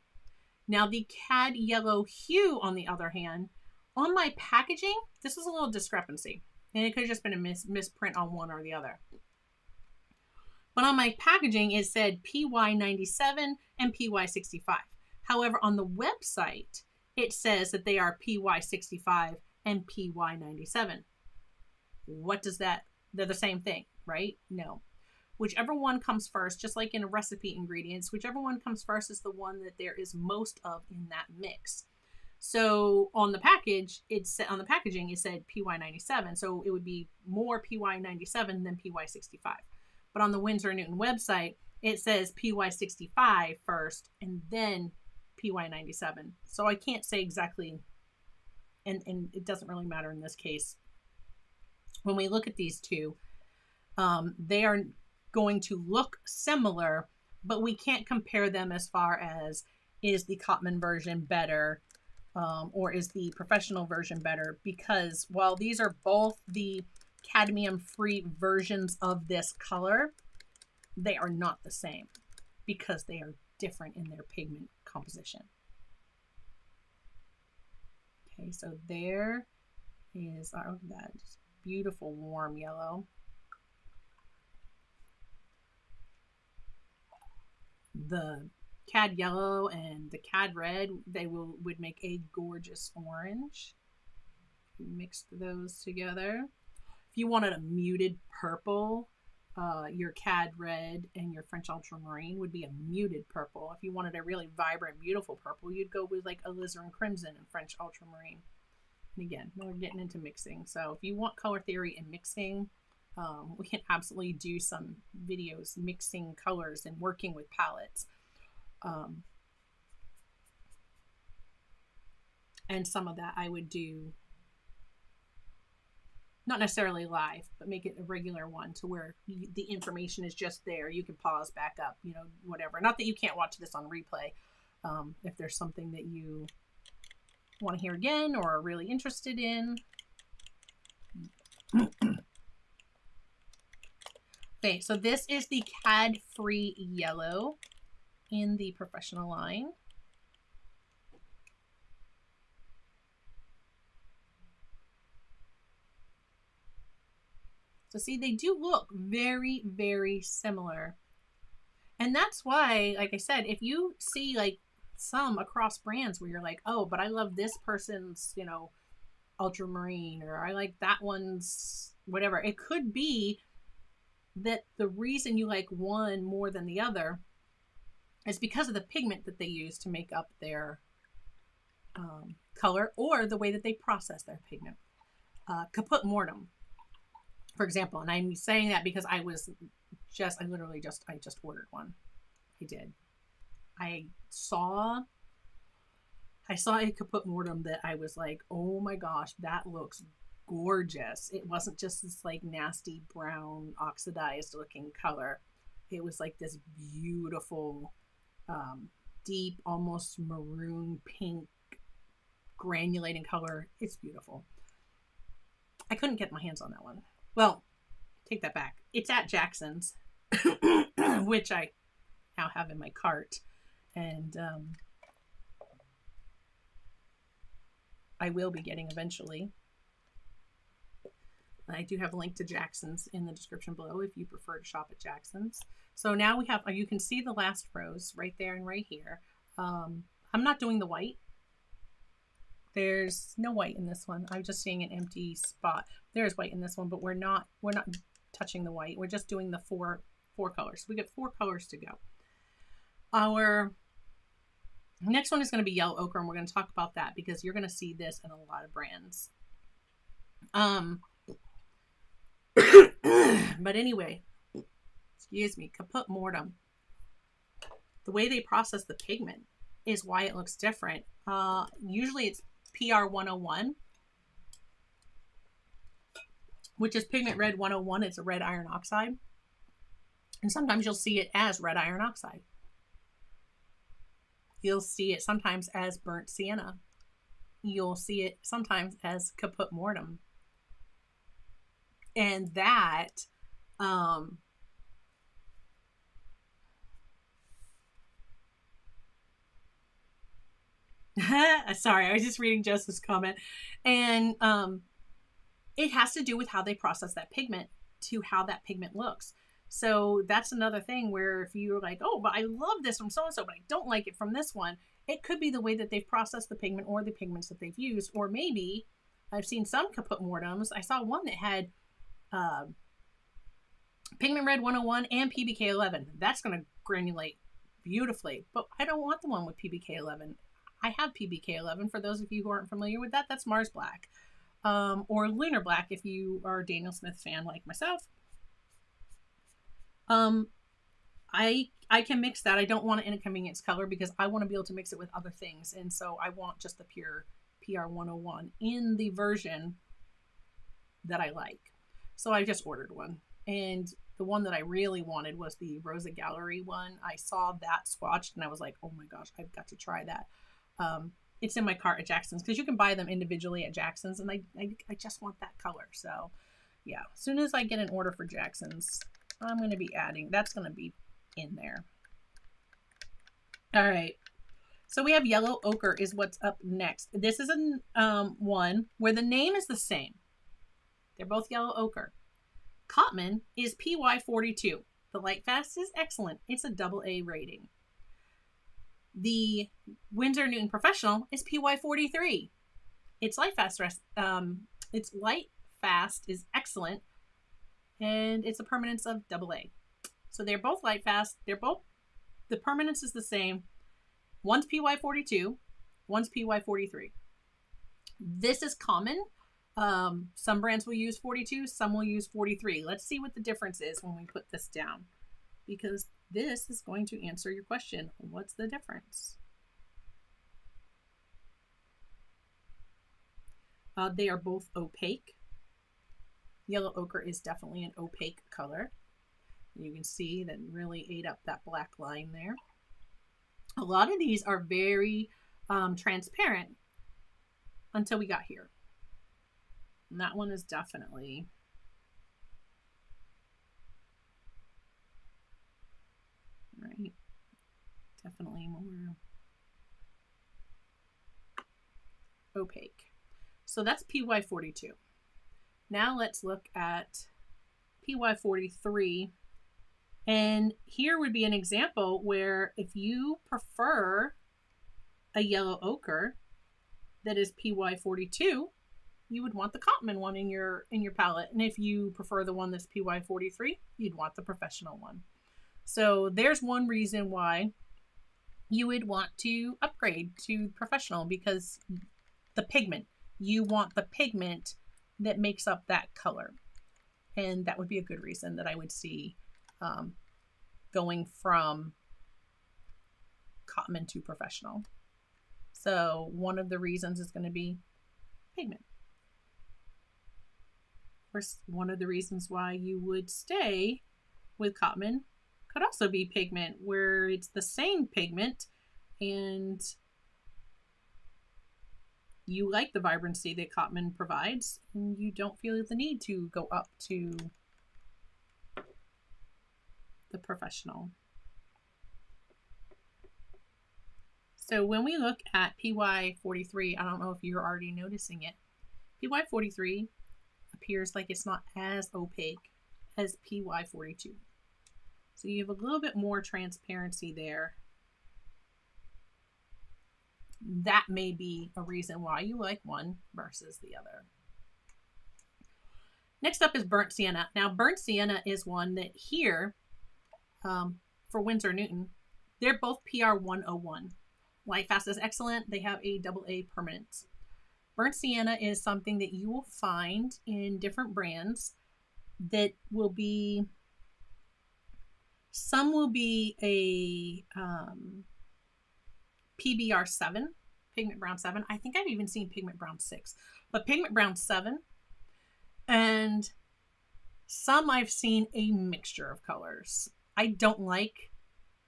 Now the Cad Yellow Hue, on the other hand, on my packaging, this is a little discrepancy. And it could have just been a misprint on one or the other. But on my packaging, it said PY97 and PY65. However, on the website, it says that they are PY65 and PY97. What does that? They're the same thing, right? No. Whichever one comes first, just like in a recipe ingredients, whichever one comes first is the one that there is most of in that mix. So on the package, on the packaging, it said PY97. So it would be more PY97 than PY65. But on the Winsor Newton website, it says PY65 first and then PY97. So I can't say exactly, and it doesn't really matter in this case. When we look at these two, they are going to look similar, but we can't compare them as far as is the Cotman version better or is the professional version better, because while these are both the cadmium free versions of this color, they are not the same because they are different in their pigment composition. Okay, so there is that beautiful warm yellow. The Cad Yellow and the Cad Red, would make a gorgeous orange. Mix those together. If you wanted a muted purple, your Cad Red and your French Ultramarine would be a muted purple. If you wanted a really vibrant, beautiful purple, you'd go with like alizarin crimson and French Ultramarine. And again, we're getting into mixing. So if you want color theory and mixing, we can absolutely do some videos mixing colors and working with palettes. And some of that I would do, not necessarily live, but make it a regular one to where the information is just there. You can pause, back up, whatever. Not that you can't watch this on replay. If there's something that you want to hear again or are really interested in. Okay, so this is the Cad Free Yellow in the professional line. So see, they do look very, very similar. And that's why, like I said, if you see like some across brands where you're like, oh, but I love this person's, ultramarine, or I like that one's whatever. It could be that the reason you like one more than the other is because of the pigment that they use to make up their color, or the way that they process their pigment. Caput mortem, for example, and I'm saying that because I just ordered one. I did. I saw a caput mortem that I was like, oh my gosh, that looks gorgeous. It wasn't just this like nasty brown oxidized looking color. It was like this beautiful, deep, almost maroon pink granulating color. It's beautiful. I couldn't get my hands on that one. Well, take that back. It's at Jackson's, which I now have in my cart, and I will be getting eventually. I do have a link to Jackson's in the description below if you prefer to shop at Jackson's. So now we have, you can see the last rows right there and right here. I'm not doing the white. There's no white in this one. I'm just seeing an empty spot. There's white in this one, but we're not touching the white. We're just doing the four colors. We get 4 colors to go. Our next one is going to be yellow ochre, and we're going to talk about that because you're going to see this in a lot of brands. But anyway, excuse me, caput mortem. The way they process the pigment is why it looks different. Usually it's PR 101, which is pigment red 101. It's a red iron oxide. And sometimes you'll see it as red iron oxide. You'll see it sometimes as burnt sienna. You'll see it sometimes as caput mortem. And that, sorry, I was just reading Joseph's comment. And it has to do with how they process that pigment to how that pigment looks. So that's another thing where if you're like, oh, but I love this from so-and-so, but I don't like it from this one, it could be the way that they've processed the pigment or the pigments that they've used. Or maybe I've seen some caput mortems. I saw one that had pigment red 101 and PBK 11. That's going to granulate beautifully, but I don't want the one with PBK 11. I have PBK 11. For those of you who aren't familiar with that, that's Mars Black, or Lunar Black if you are a Daniel Smith fan like myself. I can mix that. I don't want an inconvenience color because I want to be able to mix it with other things, and so I want just the pure PR 101 in the version that I like. So I just ordered one, and the one that I really wanted was the Rosa Gallery one. I saw that swatched and I was like, oh my gosh, I've got to try that. It's in my cart at Jackson's because you can buy them individually at Jackson's, and I just want that color. So yeah, as soon as I get an order for Jackson's, I'm going to be adding, that's going to be in there. All right. So we have yellow ochre is what's up next. This is one where the name is the same. They're both yellow ochre. Cotman is PY42. The Lightfast is excellent. It's a AA rating. The Winsor Newton Professional is PY43. Its Lightfast is excellent, and it's a permanence of AA. So they're both Lightfast. The permanence is the same. One's PY42, one's PY43. This is common. Some brands will use 42, some will use 43. Let's see what the difference is when we put this down, because this is going to answer your question. What's the difference? They are both opaque. Yellow ochre is definitely an opaque color. You can see that really ate up that black line there. A lot of these are very transparent until we got here. And that one is definitely right. Definitely more opaque. So that's PY42. Now let's look at PY43. And here would be an example where if you prefer a yellow ochre that is PY42, you would want the Cotman one in your palette. And if you prefer the one that's PY43, you'd want the professional one. So there's one reason why you would want to upgrade to professional, because the pigment, you want the pigment that makes up that color. And that would be a good reason that I would see going from Cotman to professional. So one of the reasons is going to be pigment. Of course, one of the reasons why you would stay with Cotman could also be pigment, where it's the same pigment and you like the vibrancy that Cotman provides, and you don't feel the need to go up to the professional. So when we look at PY43, I don't know if you're already noticing it, PY43 appears like it's not as opaque as PY42. So you have a little bit more transparency there. That may be a reason why you like one versus the other. Next up is burnt sienna. Now, burnt sienna is one that here, for Winsor Newton, they're both PR 101. Lightfast is excellent. They have a AA permanent. Burnt sienna is something that you will find in different brands that will be, some will be a PBR 7, Pigment Brown 7. I think I've even seen Pigment Brown 6, but Pigment Brown 7. And some I've seen a mixture of colors. I don't like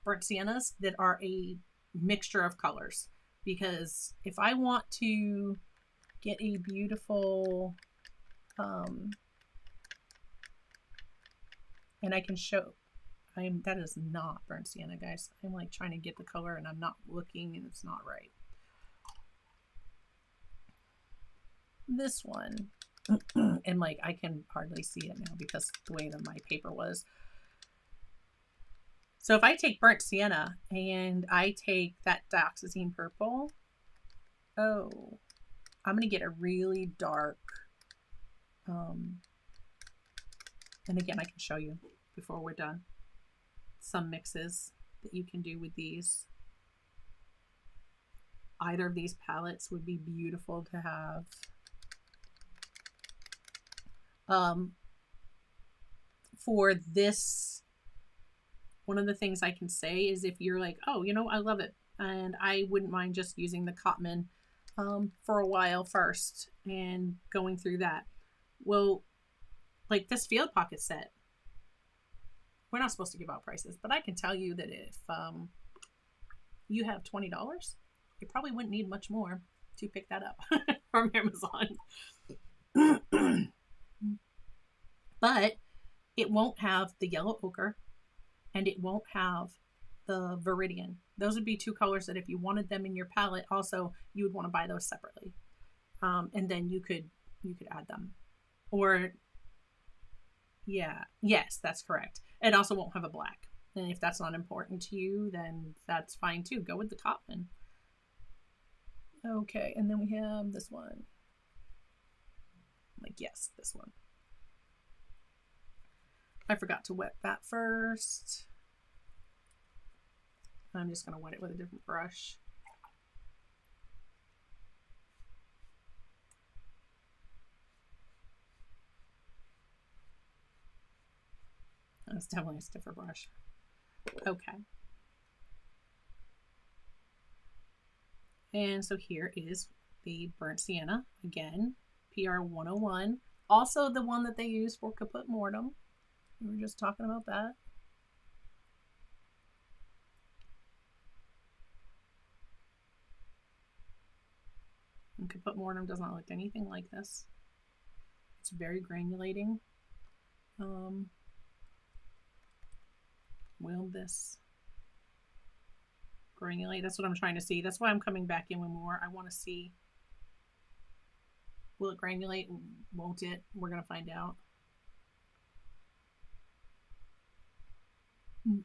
burnt siennas that are a mixture of colors, because if I want to get a beautiful, and I can show, that is not burnt sienna, guys. I'm like trying to get the color and I'm not looking and it's not right. This one, and like I can hardly see it now because the way that my paper was. So if I take burnt sienna and I take that dioxazine purple, oh, I'm going to get a really dark, and again, I can show you before we're done some mixes that you can do with these. Either of these palettes would be beautiful to have. For this, one of the things I can say is if you're like, oh, you know, I love it, and I wouldn't mind just using the Cotman for a while first and going through that. Well, like this field pocket set, we're not supposed to give out prices, but I can tell you that if you have $20, you probably wouldn't need much more to pick that up from Amazon. But it won't have the yellow ochre and it won't have the viridian. Those would be two colors that if you wanted them in your palette, also you would want to buy those separately. And then you could add them. Or yeah, yes, that's correct. It also won't have a black. And if that's not important to you, then that's fine too. Go with the Cotman. Okay, and then we have this one. Like, yes, this one. I forgot to wet that first. I'm just going to wet it with a different brush. That's definitely a stiffer brush. Okay. And so here is the burnt sienna, again, PR 101. Also the one that they use for caput mortem. We were just talking about that. And caput mortem does not look anything like this. It's very granulating. Will this granulate? That's what I'm trying to see. That's why I'm coming back in with more. I want to see, will it granulate? Won't it? We're going to find out.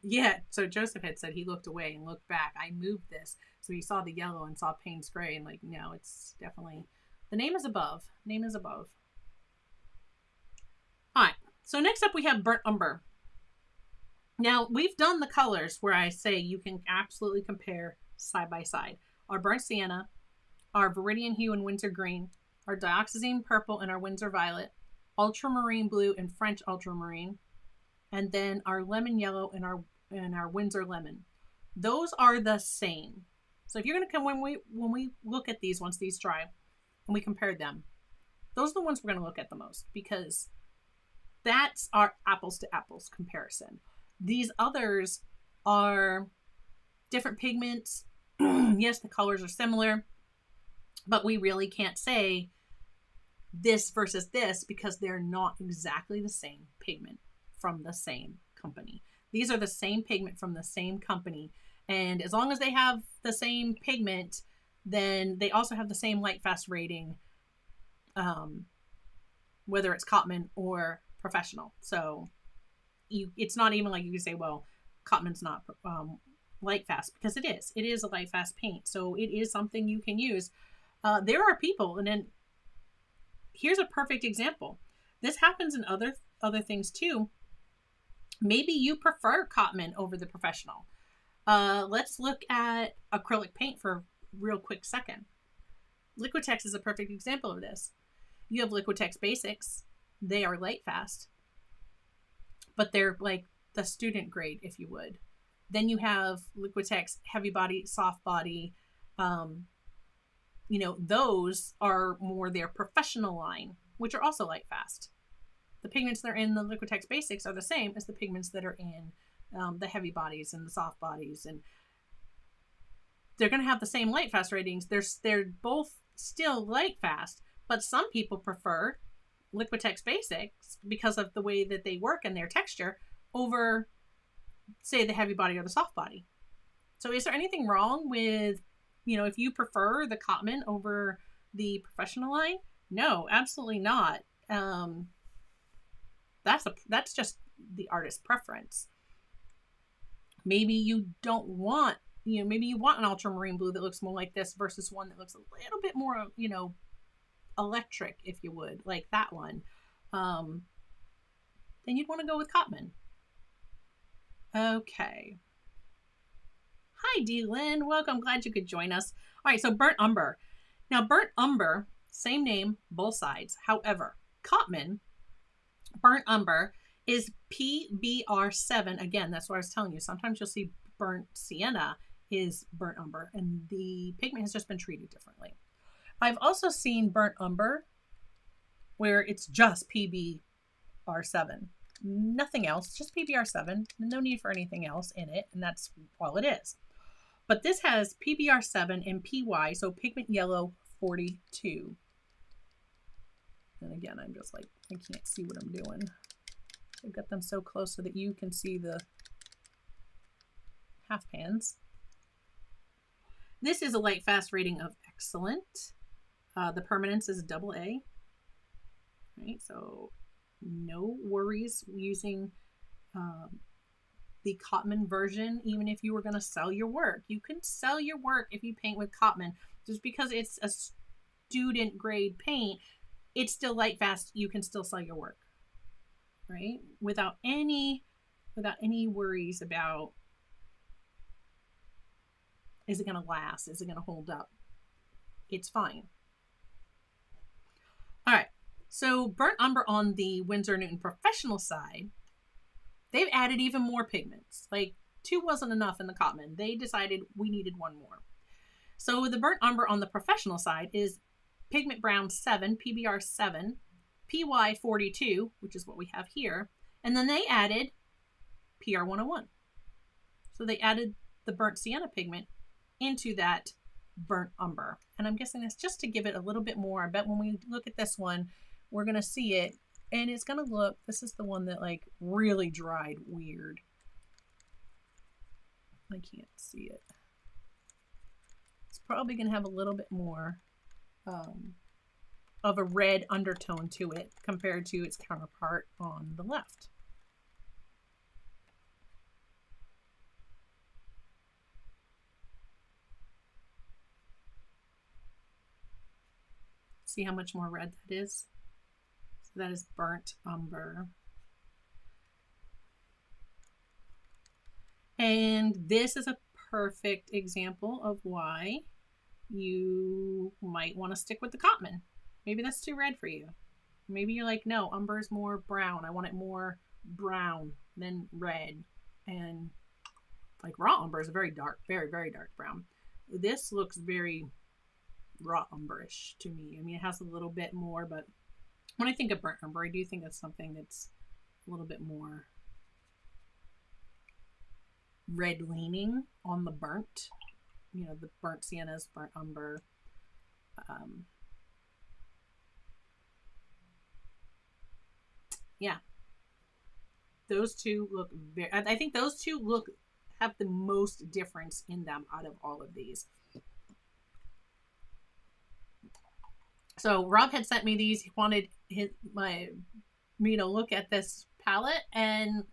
Yeah, so Joseph had said he looked away and looked back. I moved this, so he saw the yellow and saw Payne's gray, and like, no, it's definitely The name is above. Name is above. All right. So next up we have burnt umber. Now we've done the colors where I say you can absolutely compare side by side. Our burnt sienna, our viridian hue and Winsor green, our dioxazine purple and our Winsor violet, ultramarine blue and French ultramarine, and then our lemon yellow and our Winsor lemon. Those are the same. So if you're gonna come when we look at these once these dry and we compare them, those are the ones we're gonna look at the most because that's our apples to apples comparison. These others are different pigments. Yes, the colors are similar, but we really can't say this versus this because they're not exactly the same pigment from the same company. These are the same pigment from the same company. And as long as they have the same pigment, then they also have the same light fast rating, whether it's Cotman or Professional. So it's not even like you can say, well, Cotman's not light fast, because it is. It is a light fast paint. So it is something you can use. There are people, and then here's a perfect example. This happens in other things too. Maybe you prefer Cotman over the Professional. Let's look at acrylic paint for a real quick second. Liquitex is a perfect example of this. You have Liquitex Basics. They are light fast, but they're like the student grade, if you would. Then you have Liquitex Heavy Body, Soft Body. Those are more their professional line, which are also light fast. The pigments that are in the Liquitex Basics are the same as the pigments that are in the heavy bodies and the soft bodies, and they're going to have the same light fast ratings. They're both still light fast, but some people prefer Liquitex Basics because of the way that they work and their texture over, say, the heavy body or the soft body. So is there anything wrong with, if you prefer the Cotman over the Professional line? No, absolutely not. That's just the artist's preference. Maybe you don't want, maybe you want an ultramarine blue that looks more like this versus one that looks a little bit more, electric, if you would, like that one. Then you'd want to go with Cotman. Okay. Hi, D. Lynn. Welcome. Glad you could join us. All right, so burnt umber. Now, burnt umber, same name, both sides. However, Cotman, burnt umber, is PBR7. Again, that's what I was telling you. Sometimes you'll see burnt sienna is burnt umber, and the pigment has just been treated differently. I've also seen burnt umber where it's just PBR7. Nothing else, just PBR7. No need for anything else in it, and that's all it is. But this has PBR7 and PY, so pigment yellow 42. And again, I'm just like, I can't see what I'm doing. I've got them so close so that you can see the half pans. This is a light fast rating of excellent. The permanence is AA. Right, so no worries using the Cotman version, even if you were going to sell your work. You can sell your work if you paint with Cotman. Just because it's a student grade paint, it's still light fast. You can still sell your work, right? Without any worries about, is it going to last? Is it going to hold up? It's fine. All right. So burnt umber on the Winsor Newton Professional side, they've added even more pigments. Like 2 wasn't enough in the Cotman. They decided we needed 1 more. So the burnt umber on the Professional side is pigment brown 7, PBR 7, PY 42, which is what we have here. And then they added PR 101. So they added the burnt sienna pigment into that burnt umber. And I'm guessing that's just to give it a little bit more. I bet when we look at this one, we're going to see it, and it's going to look, this is the one that like really dried weird. I can't see it. It's probably going to have a little bit more of a red undertone to it compared to its counterpart on the left. See how much more red that is? So that is burnt umber. And this is a perfect example of why you might want to stick with the Cotman. Maybe that's too red for you. Maybe you're like, no, umber is more brown. I want it more brown than red. And like raw umber is very dark, very, very dark brown. This looks very raw umberish to me. I mean, it has a little bit more, but when I think of burnt umber, I do think of something that's a little bit more red leaning on the burnt. You know, the burnt siennas, burnt umber. Yeah, those two look very, I think those two look, have the most difference in them out of all of these. So Rob had sent me these. He wanted me to look at this palette, and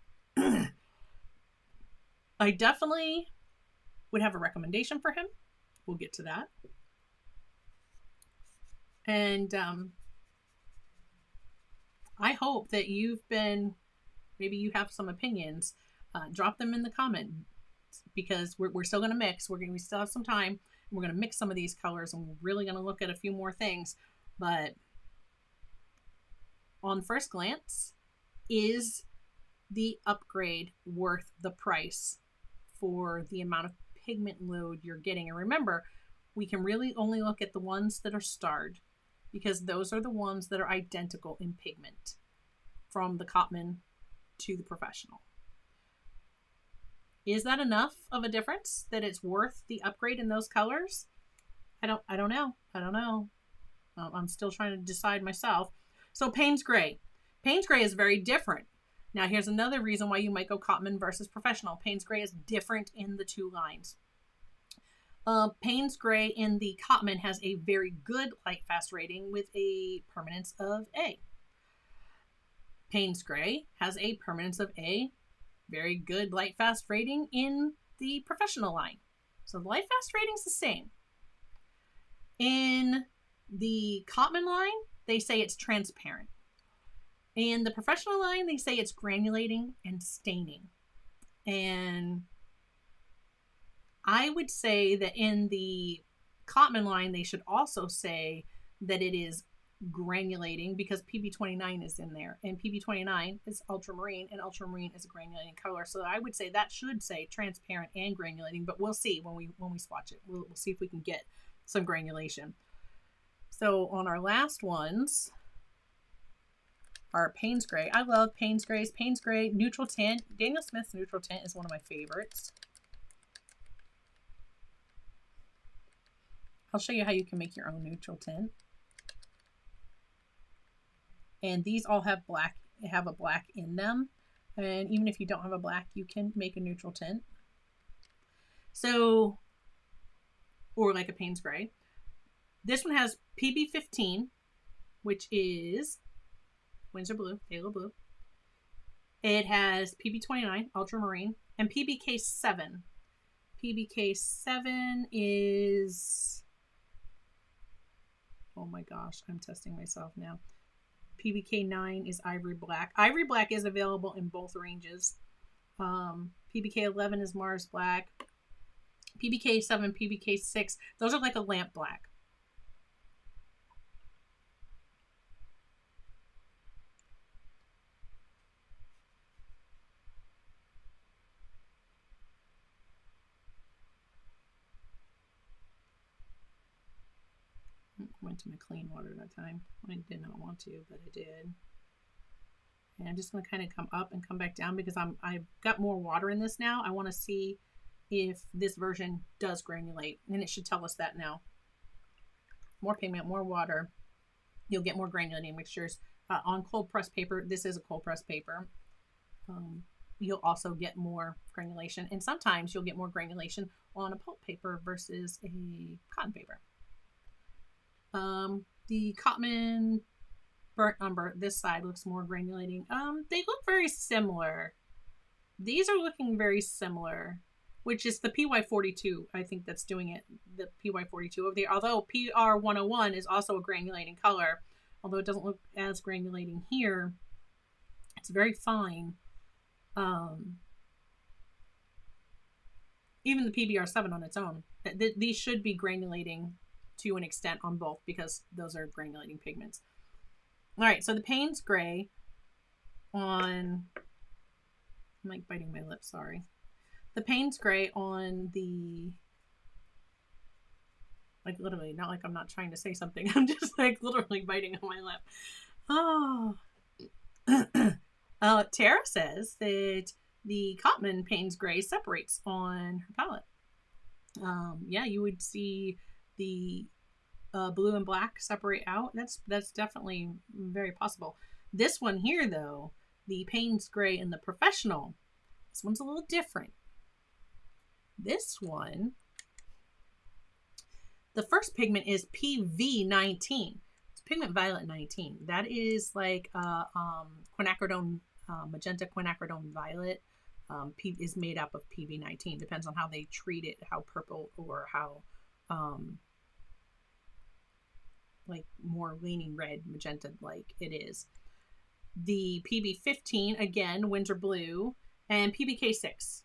I definitely would have a recommendation for him. We'll get to that. And I hope that maybe you have some opinions. Drop them in the comment, because we're still going to mix. We still have some time. We're going to mix some of these colors, and we're really going to look at a few more things. But on first glance, is the upgrade worth the price for the amount of pigment load you're getting? And remember, we can really only look at the ones that are starred, because those are the ones that are identical in pigment from the Cotman to the Professional. Is that enough of a difference that it's worth the upgrade in those colors? I don't know. I'm still trying to decide myself. So Payne's Gray. Payne's Gray is very different. Now here's another reason why you might go Cotman versus Professional. Payne's Gray is different in the two lines. Payne's Gray in the Cotman has a very good light fast rating with a permanence of A. Payne's Gray has a permanence of A, very good light fast rating in the Professional line. So the light fast rating is the same. In the Cotman line, they say it's transparent. In the Professional line, they say it's granulating and staining. And I would say that in the Cotman line, they should also say that it is granulating, because PB29 is in there, and PB29 is ultramarine, and ultramarine is a granulating color. So I would say that should say transparent and granulating, but we'll see when we swatch it. We'll see if we can get some granulation. So on our last ones are Payne's Gray. I love Payne's Grays. Payne's Gray neutral tint. Daniel Smith's neutral tint is one of my favorites. I'll show you how you can make your own neutral tint. And these all have a black in them. And even if you don't have a black, you can make a neutral tint. So, or like a Payne's Gray. This one has PB15, which is Winsor Blue, Phthalo Blue. It has PB29, Ultramarine, and PBK7. PBK7 is, oh my gosh, I'm testing myself now. PBK9 is Ivory Black. Ivory Black is available in both ranges. PBK11 is Mars Black. PBK7, PBK6, those are like a lamp black. Went to my clean water that time. I did not want to, but I did. And I'm just going to kind of come up and come back down, because I've got more water in this now. I want to see if this version does granulate, and it should tell us that now. More pigment, more water, you'll get more granulating mixtures. On cold pressed paper, this is a cold pressed paper, you'll also get more granulation, and sometimes you'll get more granulation on a pulp paper versus a cotton paper. The Cotman burnt umber, this side looks more granulating. They look very similar. These are looking very similar. which is the PY42. I think that's doing it, the PY42 of the, although PR101 is also a granulating color, although it doesn't look as granulating here. It's very fine. Even the PBR7 on its own, these should be granulating to an extent on both because those are granulating pigments. All right, so the Payne's Gray on, I'm like biting my lip, sorry. The Payne's Gray on the, like literally, not like I'm not trying to say something. I'm just like literally biting on my lip. Oh. Tara says that the Cotman Payne's Gray separates on her palette. Yeah, you would see the blue and black separate out. That's definitely very possible. This one here, though, the Payne's Gray and the Professional, this one's a little different. This one, the first pigment is PV19. It's Pigment Violet 19. That is like quinacridone, magenta quinacridone violet. Is made up of PV19. Depends on how they treat it, how purple or how like more leaning red, magenta like it is. The PB15, again, Windsor Blue, and PBK6.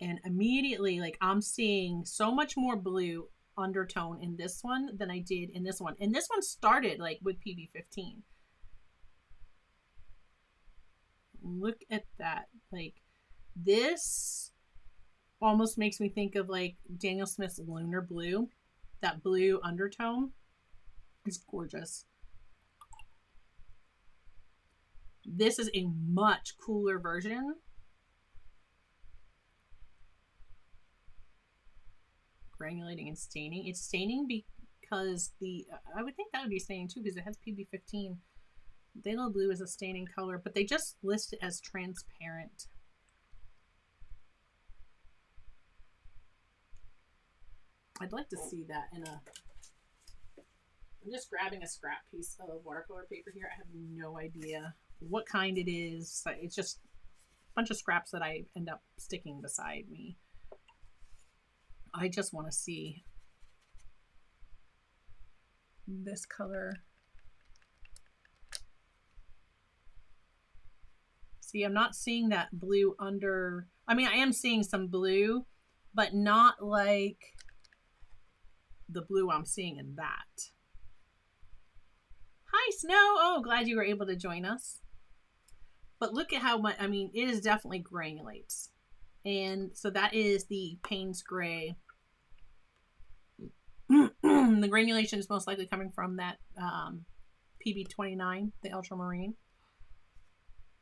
And immediately, like, I'm seeing so much more blue undertone in this one than I did in this one. And this one started like with PB15. Look at that. Like, this almost makes me think of like Daniel Smith's Lunar Blue. That blue undertone is gorgeous. This is a much cooler version. Granulating and staining. It's staining because I would think that would be staining too because it has PB15. Phthalo blue is a staining color, but they just list it as transparent. I'd like to see that in a, I'm just grabbing a scrap piece of watercolor paper here. I have no idea what kind it is. It's just a bunch of scraps that I end up sticking beside me. I just want to see this color. See, I'm not seeing that blue under, I mean, I am seeing some blue, but not like the blue I'm seeing in that. Hi, Snow. Oh, glad you were able to join us. But look at how much, I mean, it is definitely granulates. And so that is the Payne's Gray. The granulation is most likely coming from that PB29, the ultramarine.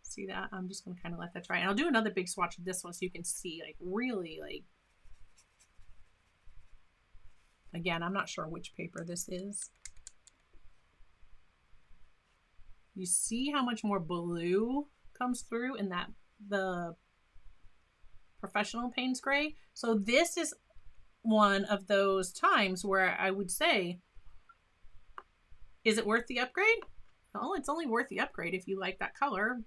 See that? I'm just going to kind of let that dry. And I'll do another big swatch of this one so you can see, like, really, like, again, I'm not sure which paper this is. You see how much more blue comes through in that, the Professional Payne's Gray. So this is one of those times where I would say, is it worth the upgrade? Well, it's only worth the upgrade if you like that color,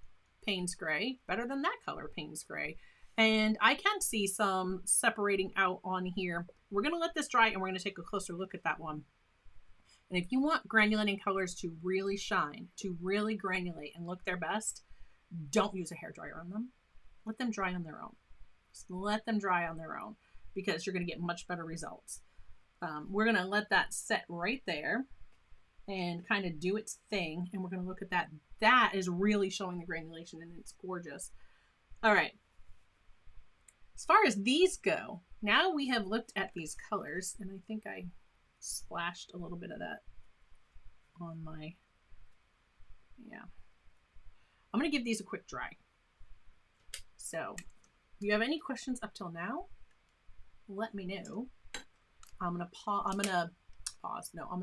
Payne's Gray, better than that color, Payne's Gray. And I can see some separating out on here. We're going to let this dry and we're going to take a closer look at that one. And if you want granulating colors to really shine, to really granulate and look their best, don't use a hairdryer on them. Let them dry on their own. Just let them dry on their own because you're going to get much better results. We're going to let that set right there and kind of do its thing. And we're going to look at that. That is really showing the granulation and it's gorgeous. All right. As far as these go, now we have looked at these colors, and I think I splashed a little bit of that on my, yeah. I'm going to give these a quick dry. So if you have any questions up till now, let me know. I'm going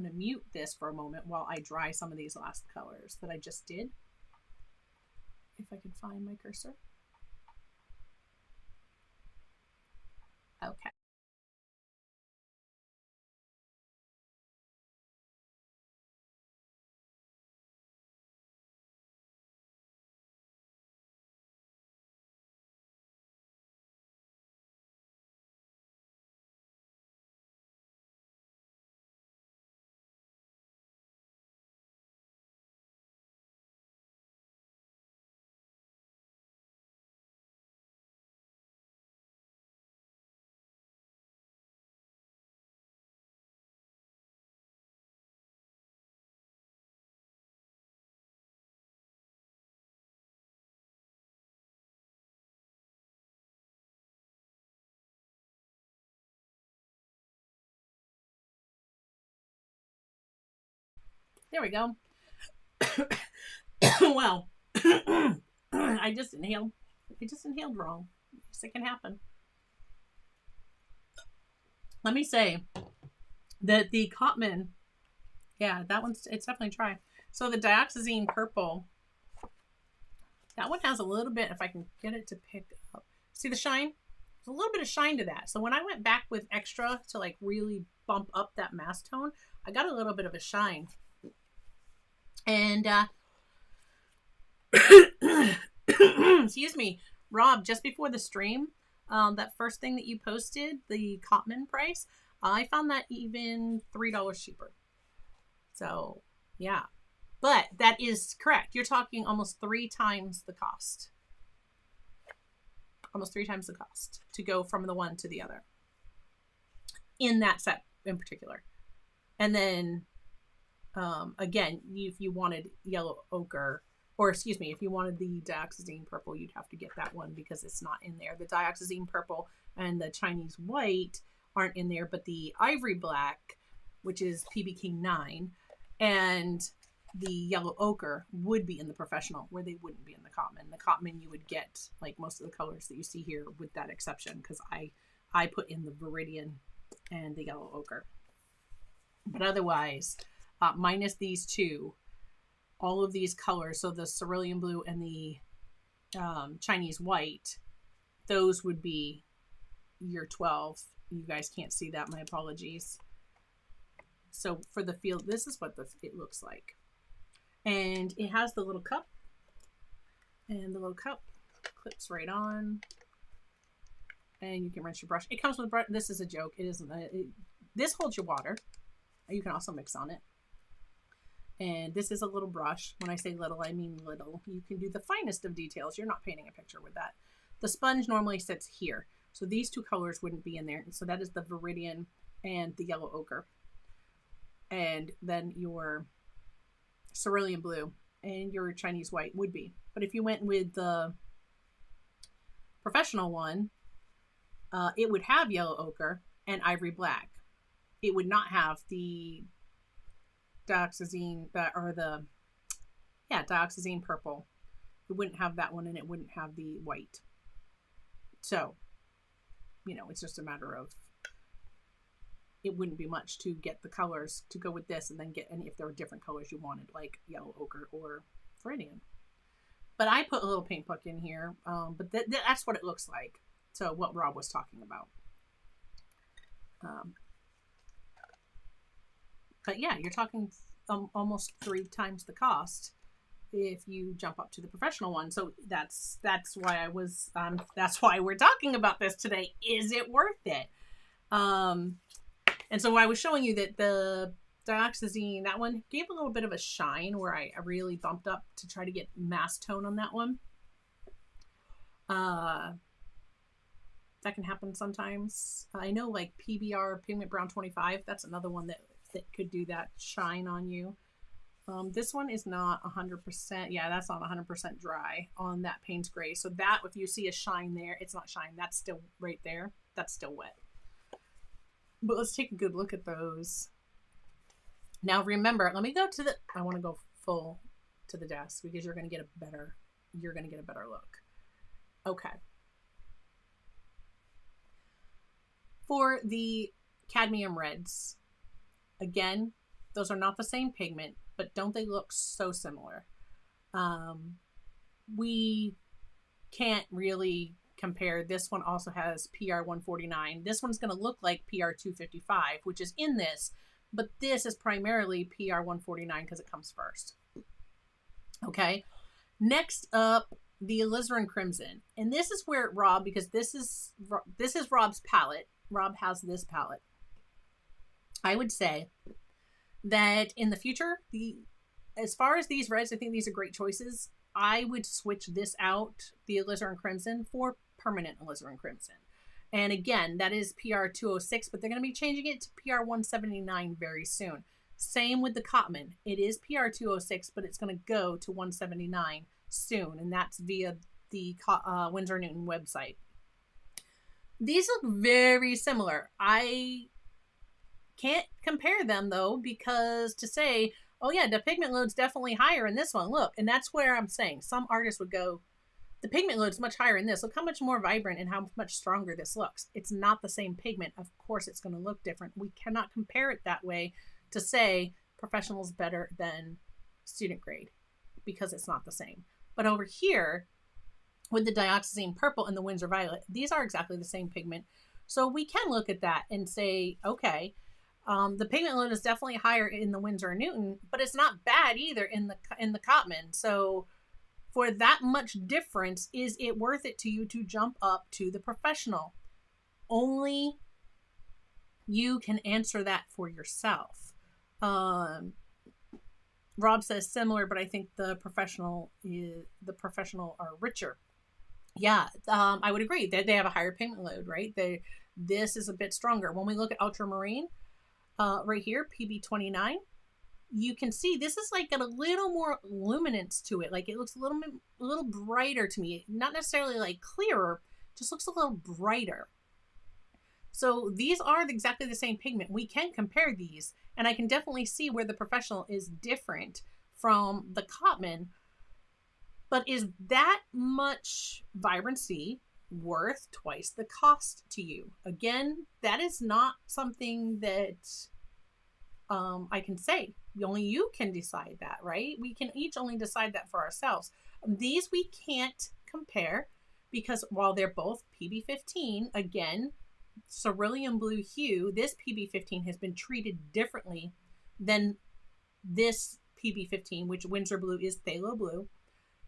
to mute this for a moment while I dry some of these last colors that I just did. If I can find my cursor. Okay. There we go. Well, I just inhaled. I just inhaled wrong. Yes, it can happen. Let me say that the Cotman, yeah, that one's, it's definitely dry. So the dioxazine purple, that one has a little bit, if I can get it to pick up. See the shine? There's a little bit of shine to that. So when I went back with extra to like really bump up that mass tone, I got a little bit of a shine. And excuse me, Rob, just before the stream, that first thing that you posted, the Cotman price, I found that even $3 cheaper. So yeah, but that is correct. You're talking almost 3 times the cost. Almost 3 times the cost to go from the one to the other in that set in particular. And then again, if you wanted yellow ochre, or excuse me, if you wanted the dioxazine purple, you'd have to get that one because it's not in there. The dioxazine purple and the Chinese white aren't in there, but the ivory black, which is PB King 9, and the yellow ochre would be in the professional, where they wouldn't be in the Cotman. The Cotman you would get like most of the colors that you see here, with that exception, because I put in the Viridian and the yellow ochre. But otherwise, minus these two, all of these colors, so the cerulean blue and the Chinese white, those would be your 12. You guys can't see that, my apologies. So for the field, this is what it looks like. And it has the little cup, and the little cup clips right on, and you can rinse your brush. It comes with brush. This is a joke. It isn't. This holds your water. You can also mix on it. And this is a little brush. When I say little, I mean little. You can do the finest of details. You're not painting a picture with that. The sponge normally sits here. So these two colors wouldn't be in there. So that is the Viridian and the yellow ochre. And then your cerulean blue and your Chinese white would be. But if you went with the professional one, it would have yellow ochre and ivory black. It would not have the dioxazine, or the dioxazine purple. It wouldn't have that one, and it wouldn't have the white. So, you know, it's just a matter of, it wouldn't be much to get the colors to go with this, and then get any, if there were different colors you wanted, like yellow ochre or Viridian. But I put a little paint puck in here, but that's what it looks like. So what Rob was talking about. But yeah, you're talking almost 3 times the cost if you jump up to the professional one. So that's why I was that's why we're talking about this today. Is it worth it? And so I was showing you that the dioxazine, that one gave a little bit of a shine, where I really bumped up to try to get mass tone on that one. That can happen sometimes. I know, like PBR, Pigment Brown 25, that's another one that could do that shine on you. This one is not 100%. Yeah, that's not 100% dry on that Payne's Gray. So that, if you see a shine there, it's not shine. That's still right there. That's still wet. But let's take a good look at those. Now remember, let me go to the, I want to go full to the desk because you're going to get a better look. Okay. For the cadmium reds, again, those are not the same pigment, but don't they look so similar? We can't really compare. This one also has PR 149. This one's going to look like PR 255, which is in this, but this is primarily PR 149 because it comes first. Okay. Next up, the alizarin crimson. And this is where Rob, because this is Rob's palette. Rob has this palette. I would say that in the future, as far as these reds, I think these are great choices. I would switch this out, the alizarin crimson, for permanent alizarin crimson. And again, that is PR 206, but they're going to be changing it to PR 179 very soon. Same with the Cotman. It is PR 206, but it's going to go to 179 soon, and that's via the Winsor Newton website. These look very similar. I can't compare them though, because to say, oh yeah, the pigment load's definitely higher in this one. Look, and that's where I'm saying some artists would go, the pigment load is much higher in this. Look how much more vibrant and how much stronger this looks. It's not the same pigment. Of course, it's going to look different. We cannot compare it that way to say professional is better than student grade because it's not the same. But over here, with the dioxazine purple and the Winsor violet, these are exactly the same pigment. So we can look at that and say, okay, the pigment load is definitely higher in the Winsor Newton, but it's not bad either in the Cotman. So for that much difference, is it worth it to you to jump up to the professional? Only you can answer that for yourself. Rob says similar, but I think the professional are richer. Yeah, I would agree that they have a higher pigment load, right? This is a bit stronger. When we look at ultramarine, right here, PB29, you can see this is like got a little more luminance to it. Like it looks a little brighter to me. Not necessarily like clearer, just looks a little brighter. So these are exactly the same pigment. We can compare these, and I can definitely see where the professional is different from the Cotman. But is that much vibrancy worth twice the cost to you? Again, that is not something that I can say. Only you can decide that, right? We can each only decide that for ourselves. These we can't compare because while they're both PB15, again, cerulean blue hue, this PB15 has been treated differently than this PB15, which Winsor blue is phthalo blue.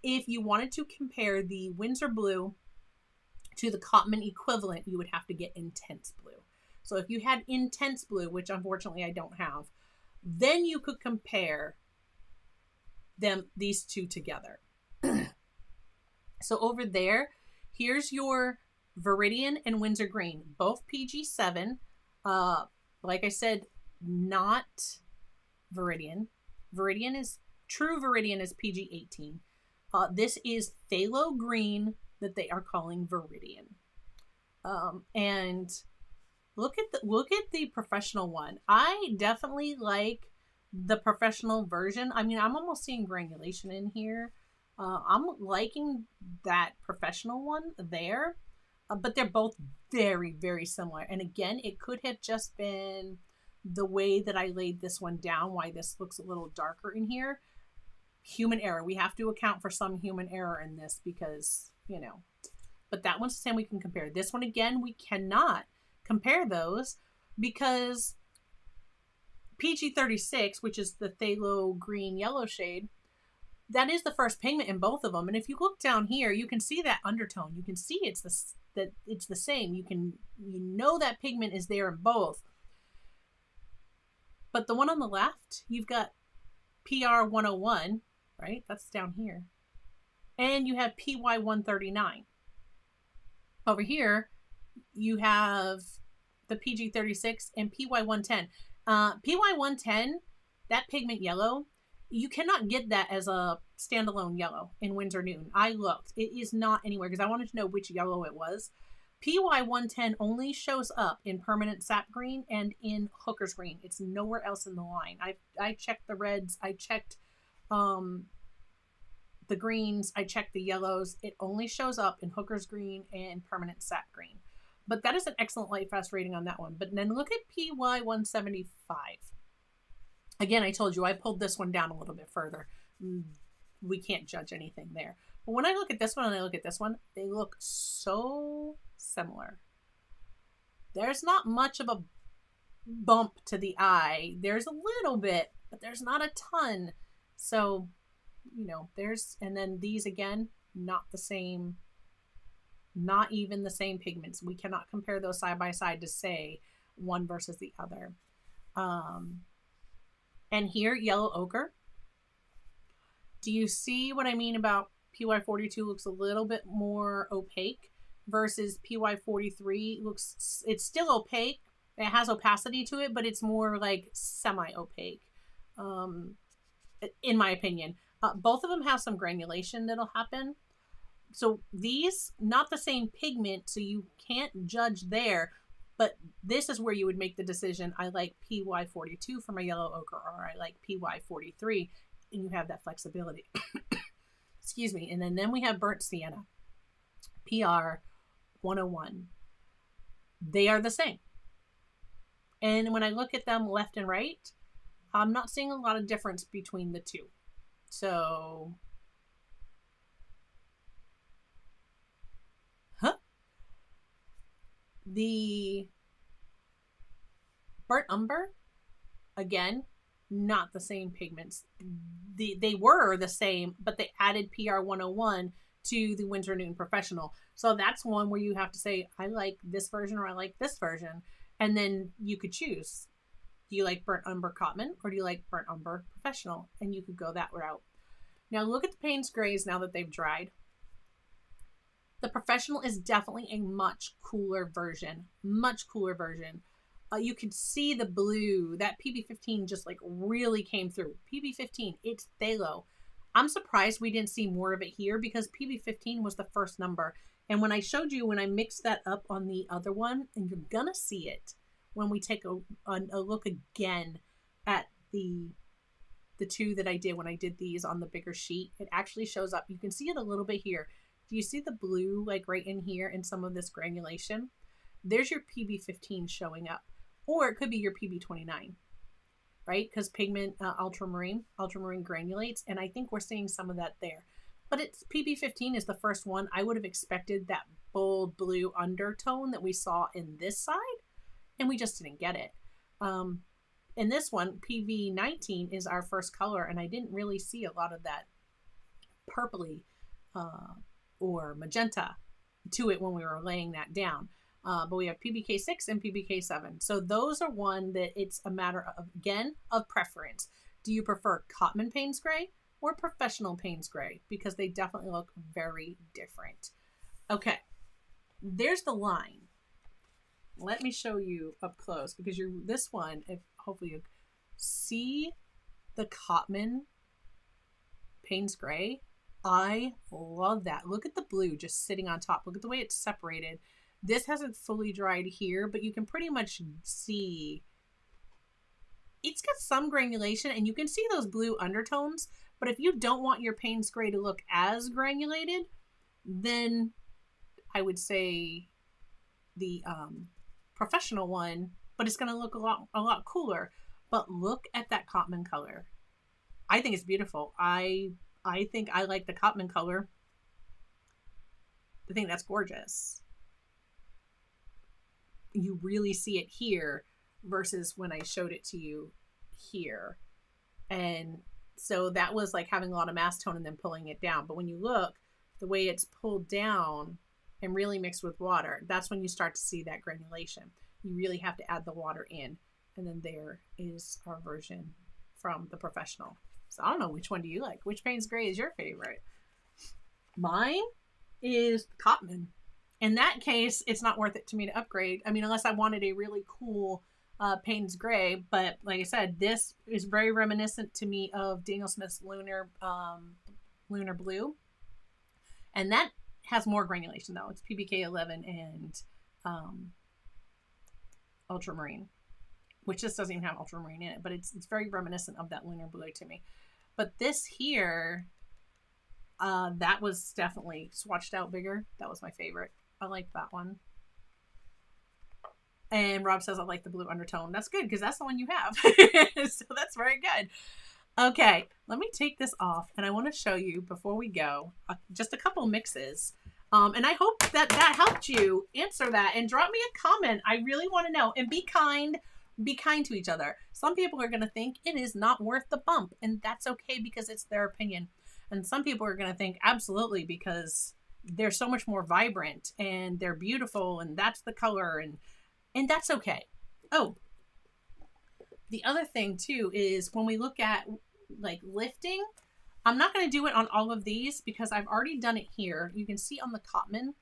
If you wanted to compare the Winsor blue to the Cotman equivalent, you would have to get intense blue. So if you had intense blue, which unfortunately I don't have, then you could compare these two together. So over there, here's your Viridian and Winsor green, both PG7. Like I said, not Viridian. True Viridian is PG18. This is phthalo green that they are calling Viridian. And look at the professional one. I definitely like the professional version. I mean, I'm almost seeing granulation in here. I'm liking that professional one there, but they're both very, very similar. And again, it could have just been the way that I laid this one down, why this looks a little darker in here. Human error. We have to account for some human error in this because, you know, but that one's the same. We can compare. This one, again, we cannot compare those because PG36, which is the phthalo green yellow shade, that is the first pigment in both of them. And if you look down here, you can see that undertone. You can see it's the same. You know that pigment is there in both. But the one on the left, you've got PR101, right? That's down here. And you have PY139. Over here, you have the PG36 and PY110. PY110, that pigment yellow, you cannot get that as a standalone yellow in Winsor Newton. I looked. It is not anywhere because I wanted to know which yellow it was. PY110 only shows up in permanent sap green and in hooker's green. It's nowhere else in the line. I checked the reds. I checked the greens. I checked the yellows. It only shows up in hooker's green and permanent sap green. But that is an excellent light fast rating on that one. But then look at PY175. Again, I told you I pulled this one down a little bit further. We can't judge anything there. But when I look at this one and I look at this one, they look so similar. There's not much of a bump to the eye. There's a little bit, but there's not a ton. So, you know, and then these again, not the same, not even the same pigments. We cannot compare those side by side to say one versus the other. And here, yellow ochre. Do you see what I mean about PY42 looks a little bit more opaque versus PY43 it's still opaque. It has opacity to it, but it's more like semi-opaque, in my opinion. Both of them have some granulation that'll happen. So these, not the same pigment, so you can't judge there. But this is where you would make the decision. I like PY42 for my yellow ochre, or I like PY43, and you have that flexibility. Excuse me. And then we have burnt sienna, PR101. They are the same. And when I look at them left and right, I'm not seeing a lot of difference between the two. So, the burnt umber, again, not the same pigments. They were the same, but they added PR101 to the Winsor Newton Professional. So that's one where you have to say, I like this version or I like this version. And then you could choose. Do you like burnt umber Cotman or do you like burnt umber Professional? And you could go that route. Now look at the Payne's Grays now that they've dried. The Professional is definitely a much cooler version. Much cooler version. You can see the blue. That PB15 just like really came through. PB15, it's phthalo. I'm surprised we didn't see more of it here because PB15 was the first number. And when I showed you, when I mixed that up on the other one, and you're going to see it when we take a look again at the two that I did when I did these on the bigger sheet, it actually shows up. You can see it a little bit here. Do you see the blue like right in here in some of this granulation? There's your PB15 showing up. Or it could be your PB29, right? Because pigment ultramarine granulates, and I think we're seeing some of that there. But it's PB15 is the first one. I would have expected that bold blue undertone that we saw in this side, and we just didn't get it. In this one, PV19 is our first color, and I didn't really see a lot of that purpley or magenta to it when we were laying that down. But we have PBK6 and PBK7. So those are one that it's a matter of, again, of preference. Do you prefer Cotman Payne's Gray or Professional Payne's Gray? Because they definitely look very different. Okay, there's the line. Let me show you up close because this one, if hopefully you see the Cotman Payne's Gray. I love that. Look at the blue just sitting on top. Look at the way it's separated. This hasn't fully dried here, but you can pretty much see it's got some granulation and you can see those blue undertones. But if you don't want your Payne's Gray to look as granulated, then I would say the Professional one, but it's going to look a lot cooler. But look at that Cotman color. I think it's beautiful. I think I like the Cotman color. I think that's gorgeous. You really see it here versus when I showed it to you here. And so that was like having a lot of mass tone and then pulling it down. But when you look, the way it's pulled down and really mixed with water, that's when you start to see that granulation. You really have to add the water in. And then there is our version from the Professional. So I don't know, which one do you like? Which Payne's Gray is your favorite? Mine is Cotman. In that case, it's not worth it to me to upgrade. I mean, unless I wanted a really cool Payne's Gray. But like I said, this is very reminiscent to me of Daniel Smith's Lunar Blue. And that has more granulation, though. It's PBK11 and Ultramarine, which just doesn't even have Ultramarine in it. But it's very reminiscent of that Lunar Blue to me. But this here, that was definitely swatched out bigger. That was my favorite. I like that one. And Rob says I like the blue undertone. That's good because that's the one you have. So that's very good. Okay, let me take this off and I want to show you before we go just a couple mixes. And I hope that helped you answer that and drop me a comment. I really want to know. And be kind to each other. Some people are going to think it is not worth the bump, and that's okay because it's their opinion. And some people are going to think absolutely because they're so much more vibrant and they're beautiful and that's the color and that's okay. Oh, the other thing too is when we look at like lifting, I'm not going to do it on all of these because I've already done it here. You can see on the Cotman,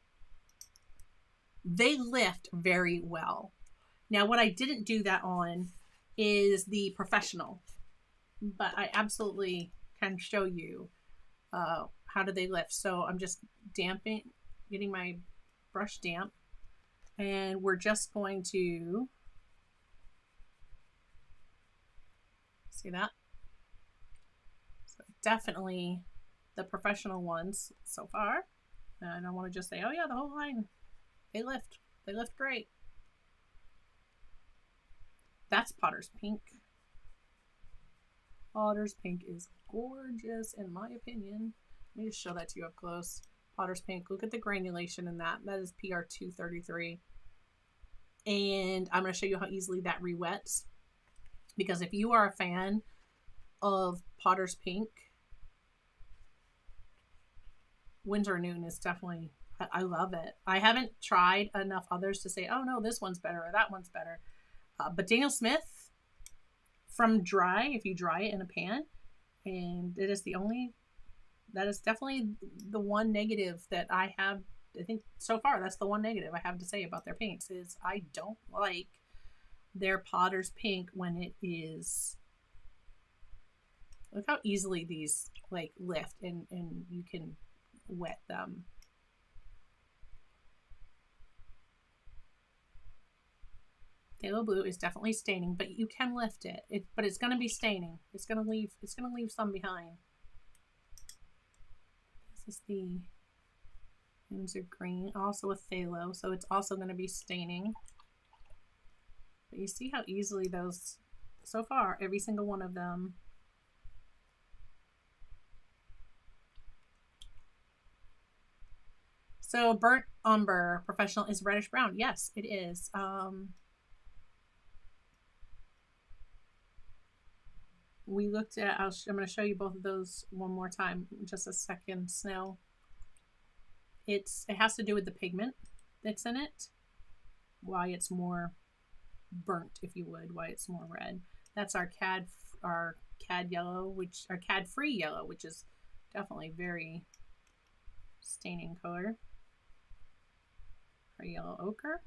they lift very well. Now, what I didn't do that on is the Professional, but I absolutely can show you how do they lift. So I'm just getting my brush damp, And we're just going to see that. So definitely the professional ones so far. And I don't want to just say, oh yeah, the whole line, they lift great. That's Potter's Pink. Potter's Pink is gorgeous in my opinion. Let me just show that to you up close. Potter's Pink, look at the granulation in that. That is PR 233. And I'm going to show you how easily that rewets. Because if you are a fan of Potter's Pink, Winsor Newton is definitely, I love it. I haven't tried enough others to say, oh no, this one's better or that one's better. But Daniel Smith from dry, if you dry it in a pan, and it is the only, that is definitely the one negative that I have. I think so far that's the one negative I have to say about their paints is I don't like their Potter's Pink when it is, look how easily these like lift and you can wet them. Phthalo blue is definitely staining, but you can lift it. But it's going to be staining. It's going to leave some behind. This is the Winsor green, also with phthalo, so it's also going to be staining. But you see how easily those, so far, every single one of them. So Burnt Umber Professional is reddish brown. Yes, it is. We looked at, I'm going to show you both of those one more time, just a second. Snow. It has to do with the pigment that's in it, why it's more burnt, if you would, why it's more red. That's our cad yellow, which our cad free yellow, which is definitely very staining color. Our yellow ochre.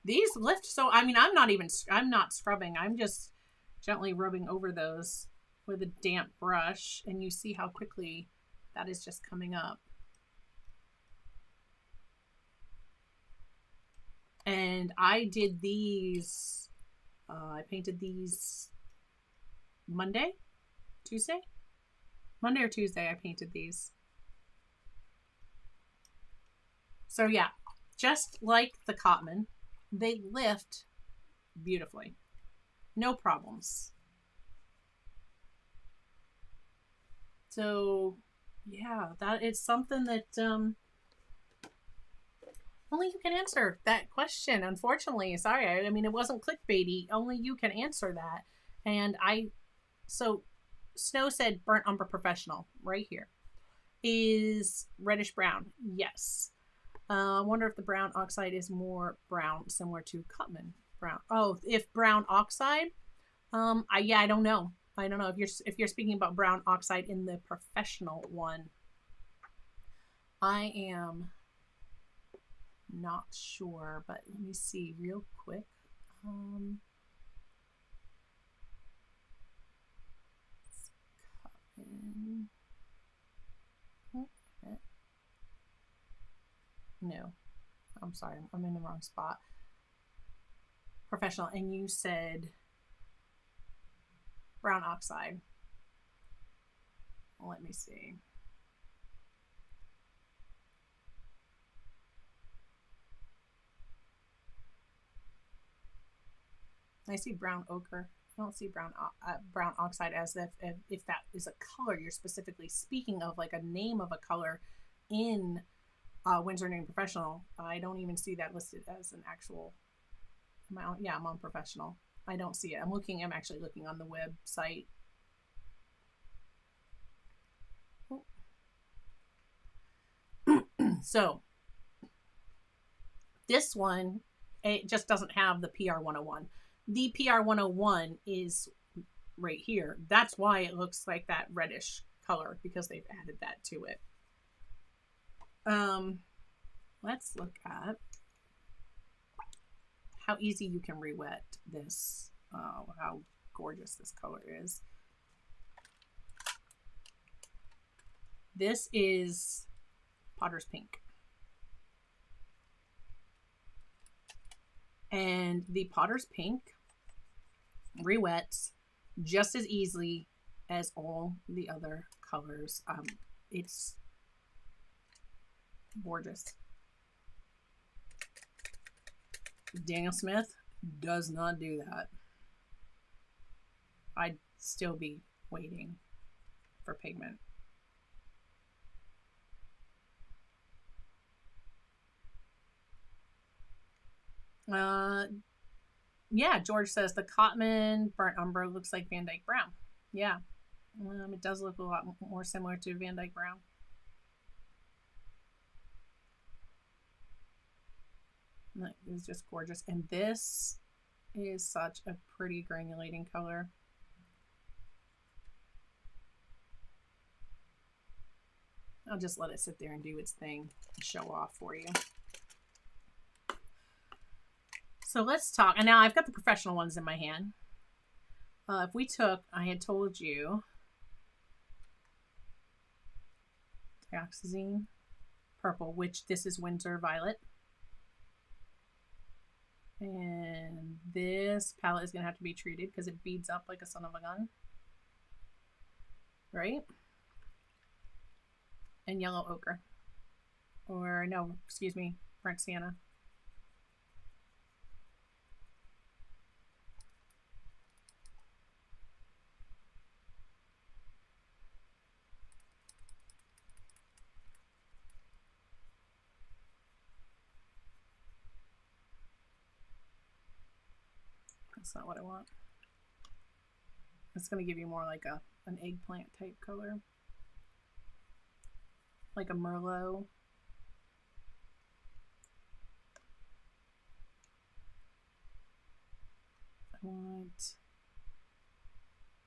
These lift, so I mean, I'm not scrubbing. I'm just gently rubbing over those with a damp brush, and you see how quickly that is just coming up. And I did these, I painted these Monday or Tuesday I painted these. So yeah, just like the Cotman, they lift beautifully. No problems. So yeah, that is something that only you can answer that question, unfortunately. Sorry, I mean, it wasn't clickbaity. Only you can answer that. And so Snow said Burnt Umber Professional right here is reddish brown. Yes. I wonder if the brown oxide is more brown, similar to Cotman brown. Oh, if brown oxide, I don't know. I don't know if you're speaking about brown oxide in the professional one. I am not sure, but let me see real quick. No, I'm sorry, I'm in the wrong spot. Professional, and you said brown oxide. Let me see. I see brown ochre. I don't see brown oxide, as if that is a color you're specifically speaking of, like a name of a color in Winsor Newton Professional. I don't even see that listed as an actual amount. Yeah, I'm on Professional. I don't see it. I'm actually looking on the website. So this one, it just doesn't have the PR 101. The PR 101 is right here. That's why it looks like that reddish color, because they've added that to it. Let's look at how easy you can rewet this. How gorgeous this color is. This is Potter's Pink. And the Potter's Pink rewets just as easily as all the other colors. It's gorgeous. Daniel Smith does not do that. I'd still be waiting for Pigment. Yeah, George says the Cotman burnt umber looks like Van Dyke Brown. Yeah, it does look a lot more similar to Van Dyke Brown. That is just gorgeous. And this is such a pretty granulating color. I'll just let it sit there and do its thing and show off for you. So let's talk. And now I've got the professional ones in my hand. If we took, I had told you, Dioxazine Purple, which this is Winsor Violet. And this palette is going to have to be treated because it beads up like a son of a gun. Right? And Yellow Ochre. Or no, excuse me, Burnt Sienna. That's not what I want. It's going to give you more like an eggplant type color. Like a Merlot. I want...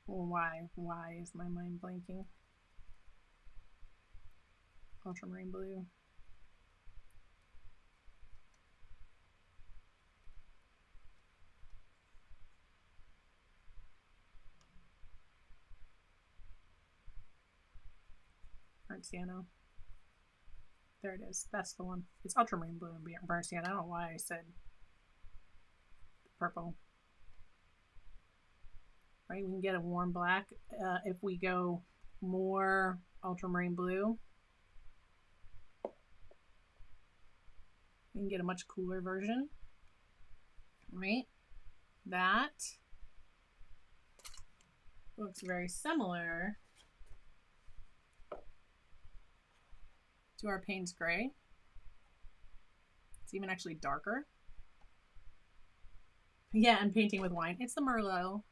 Well, why is my mind blanking? Ultramarine blue. Burnt Sienna. There it is. That's the one. It's ultramarine blue and burnt sienna. I don't know why I said purple. Right? We can get a warm black. If we go more ultramarine blue, we can get a much cooler version. Right? That looks very similar to our Payne's Gray. It's even actually darker. Yeah, and Painting with Wine. It's the Merlot.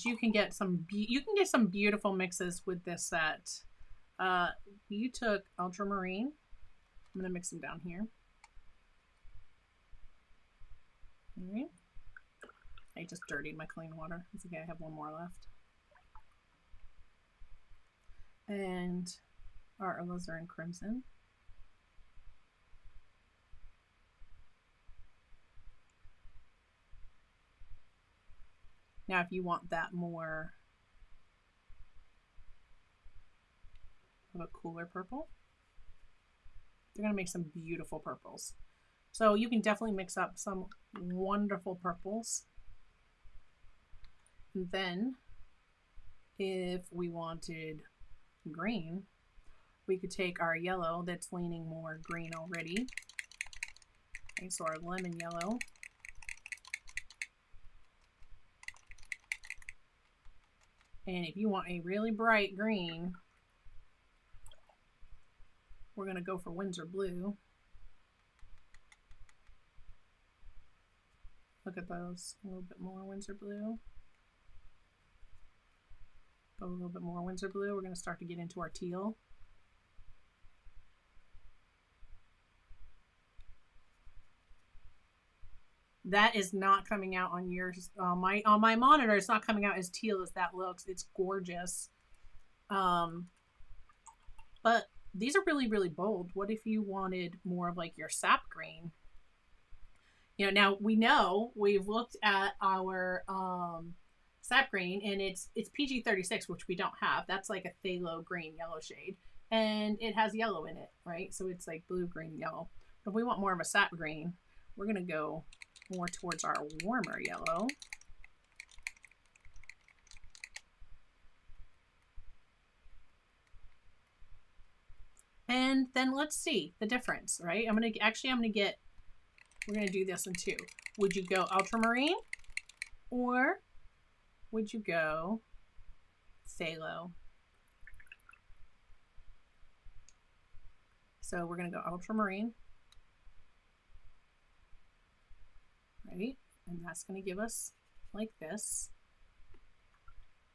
You can get some beautiful mixes with this set. You took ultramarine. I'm gonna mix them down here. All right. I just dirtied my clean water. It's okay. I have one more left. And our alizarin crimson. Now, if you want that more of a cooler purple, they're going to make some beautiful purples. So you can definitely mix up some wonderful purples. And then if we wanted green, we could take our yellow that's leaning more green already. Okay, so our lemon yellow. And if you want a really bright green, we're going to go for Winsor blue. Look at those. A little bit more Winsor blue. Go a little bit more Winsor blue. We're going to start to get into our teal. That is not coming out on yours. On my monitor, it's not coming out as teal as that looks. It's gorgeous. But these are really, really bold. What if you wanted more of like your sap green? You know, now we've looked at our sap green, and it's PG 36, which we don't have. That's like a phthalo green yellow shade. and it has yellow in it, right? So it's like blue, green, yellow. If we want more of a sap green, we're going to go more towards our warmer yellow. And then let's see the difference, right? we're going to do this in two. Would you go ultramarine or would you go phthalo? So we're going to go ultramarine, right? And that's going to give us like this.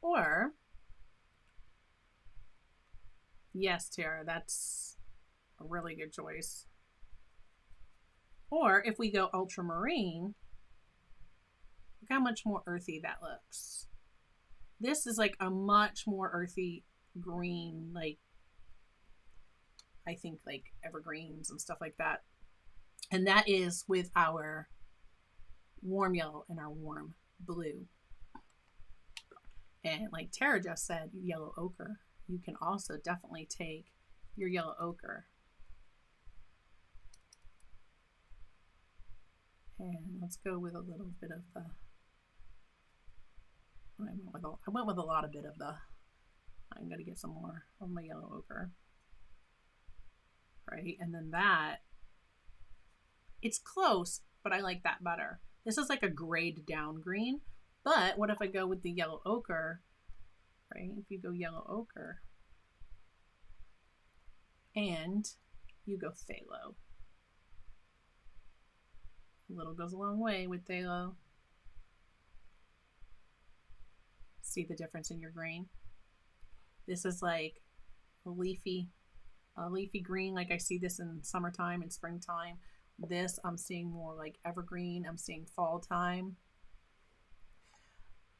Or, yes, Tara, that's a really good choice. Or if we go ultramarine, look how much more earthy that looks. This is like a much more earthy green, like I think like evergreens and stuff like that. And that is with our warm yellow and our warm blue. And like Tara just said, yellow ochre. You can also definitely take your yellow ochre. And let's go with a little bit of the, I went with a lot of bit of the, I'm going to get some more of my yellow ochre. Right? And then that, it's close, but I like that better. This is like a grayed down green, but what if I go with the yellow ochre, right? If you go yellow ochre and you go phthalo. A little goes a long way with phthalo. See the difference in your green? This is like a leafy green, like I see this in summertime and springtime. This I'm seeing more like evergreen. I'm seeing fall time.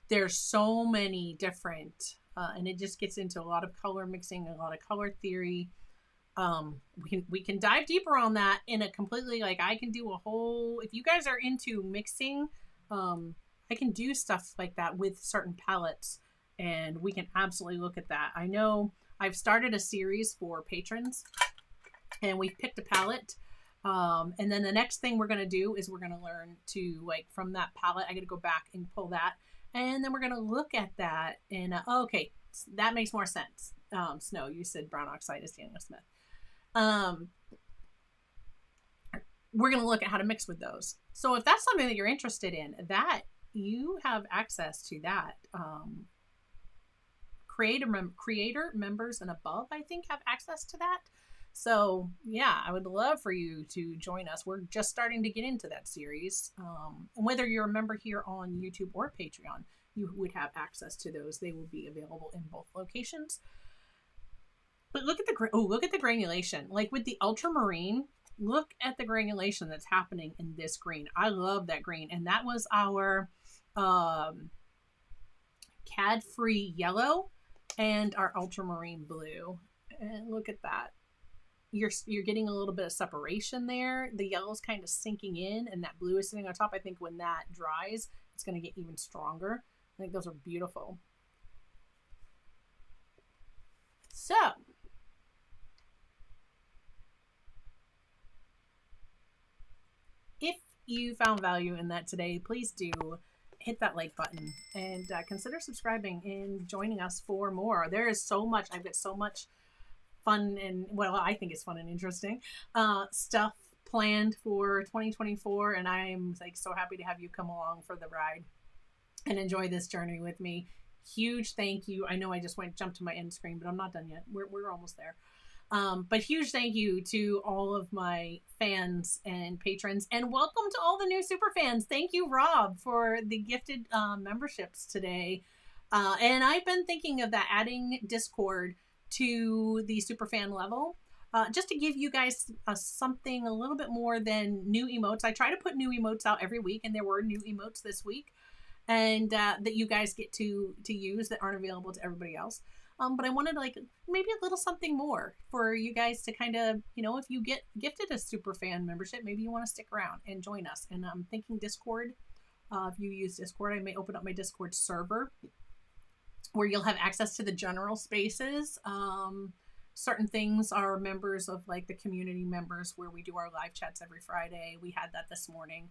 There's so many different, and it just gets into a lot of color mixing, a lot of color theory. We can dive deeper on that in a completely, like I can do a whole, if you guys are into mixing, I can do stuff like that with certain palettes, and we can absolutely look at that. I know I've started a series for patrons, and we've picked a palette. And then the next thing we're going to do is we're going to learn to, like, from that palette, I got to go back and pull that. And then we're going to look at that. And, okay, that makes more sense. Snow, you said brown oxide is Daniel Smith. We're going to look at how to mix with those. So if that's something that you're interested in, that you have access to that. Creator members and above, I think, have access to that. So yeah, I would love for you to join us. We're just starting to get into that series. Whether you're a member here on YouTube or Patreon, you would have access to those. They will be available in both locations. But look at the granulation. Like with the ultramarine, look at the granulation that's happening in this green. I love that green. And that was our cad-free yellow and our ultramarine blue. And look at that. You're getting a little bit of separation there. The yellow's kind of sinking in, and that blue is sitting on top. I think when that dries, it's going to get even stronger. I think those are beautiful. So, if you found value in that today, please do hit that like button and consider subscribing and joining us for more. There is so much. I've got so much fun and, well, I think it's fun and interesting stuff planned for 2024, and I'm like so happy to have you come along for the ride and enjoy this journey with me. Huge thank you. I know I just jumped to my end screen, but I'm not done yet. We're almost there. But huge thank you to all of my fans and patrons, and welcome to all the new super fans. Thank you, Rob, for the gifted memberships today. And I've been thinking of that, adding Discord to the superfan level, just to give you guys something a little bit more than new emotes. I try to put new emotes out every week, and there were new emotes this week, and that you guys get to use that aren't available to everybody else. But I wanted like maybe a little something more for you guys to kind of, you know, if you get gifted a superfan membership, maybe you want to stick around and join us. And I'm thinking Discord. If you use Discord, I may open up my Discord server where you'll have access to the general spaces, certain things are members of like the community members where we do our live chats every Friday. We had that this morning.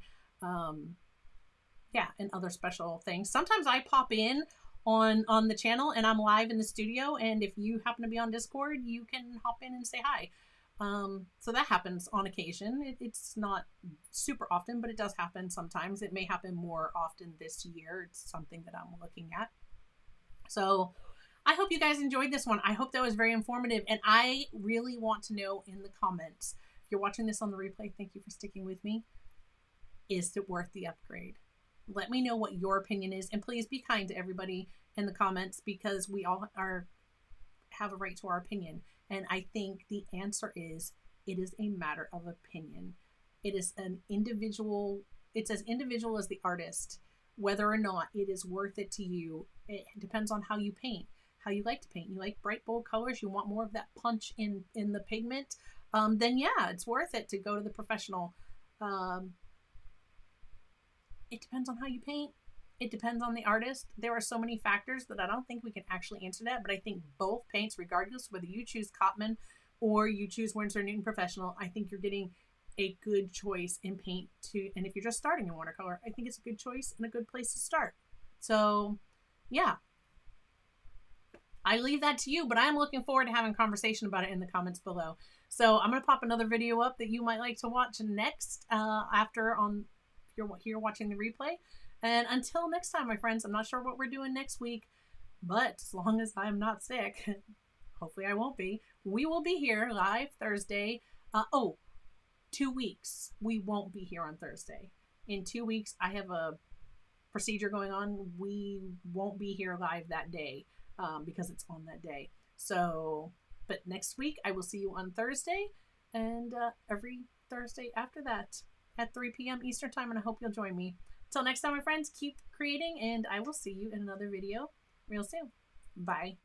Yeah, and other special things. Sometimes I pop in on the channel and I'm live in the studio, and if you happen to be on Discord, you can hop in and say hi. So that happens on occasion. It's not super often, but it does happen sometimes. It may happen more often this year. It's something that I'm looking at. So I hope you guys enjoyed this one. I hope that was very informative, and I really want to know in the comments, if you're watching this on the replay, thank you for sticking with me. Is it worth the upgrade? Let me know what your opinion is, and please be kind to everybody in the comments, because we all have a right to our opinion. And I think the answer is, it is a matter of opinion. It is an individual, it's as individual as the artist, whether or not it is worth it to you. It depends on how you paint, how you like to paint. You like bright, bold colors, you want more of that punch in the pigment, then yeah, it's worth it to go to the professional. It depends on how you paint. It depends on the artist. There are so many factors that I don't think we can actually answer that, but I think both paints, regardless whether you choose Cotman or you choose Winsor Newton Professional, I think you're getting a good choice in paint too. And if you're just starting in watercolor, I think it's a good choice and a good place to start. So yeah, I leave that to you, but I'm looking forward to having a conversation about it in the comments below. So I'm going to pop another video up that you might like to watch next after on if you're here watching the replay. And until next time, my friends, I'm not sure what we're doing next week, but as long as I'm not sick, hopefully I won't be, we will be here live Thursday. 2 weeks. We won't be here on Thursday. In 2 weeks, I have a procedure going on. We won't be here live that day because it's on that day. So, but next week, I will see you on Thursday and every Thursday after that at 3 p.m. Eastern Time, and I hope you'll join me. Till next time, my friends, keep creating, and I will see you in another video real soon. Bye.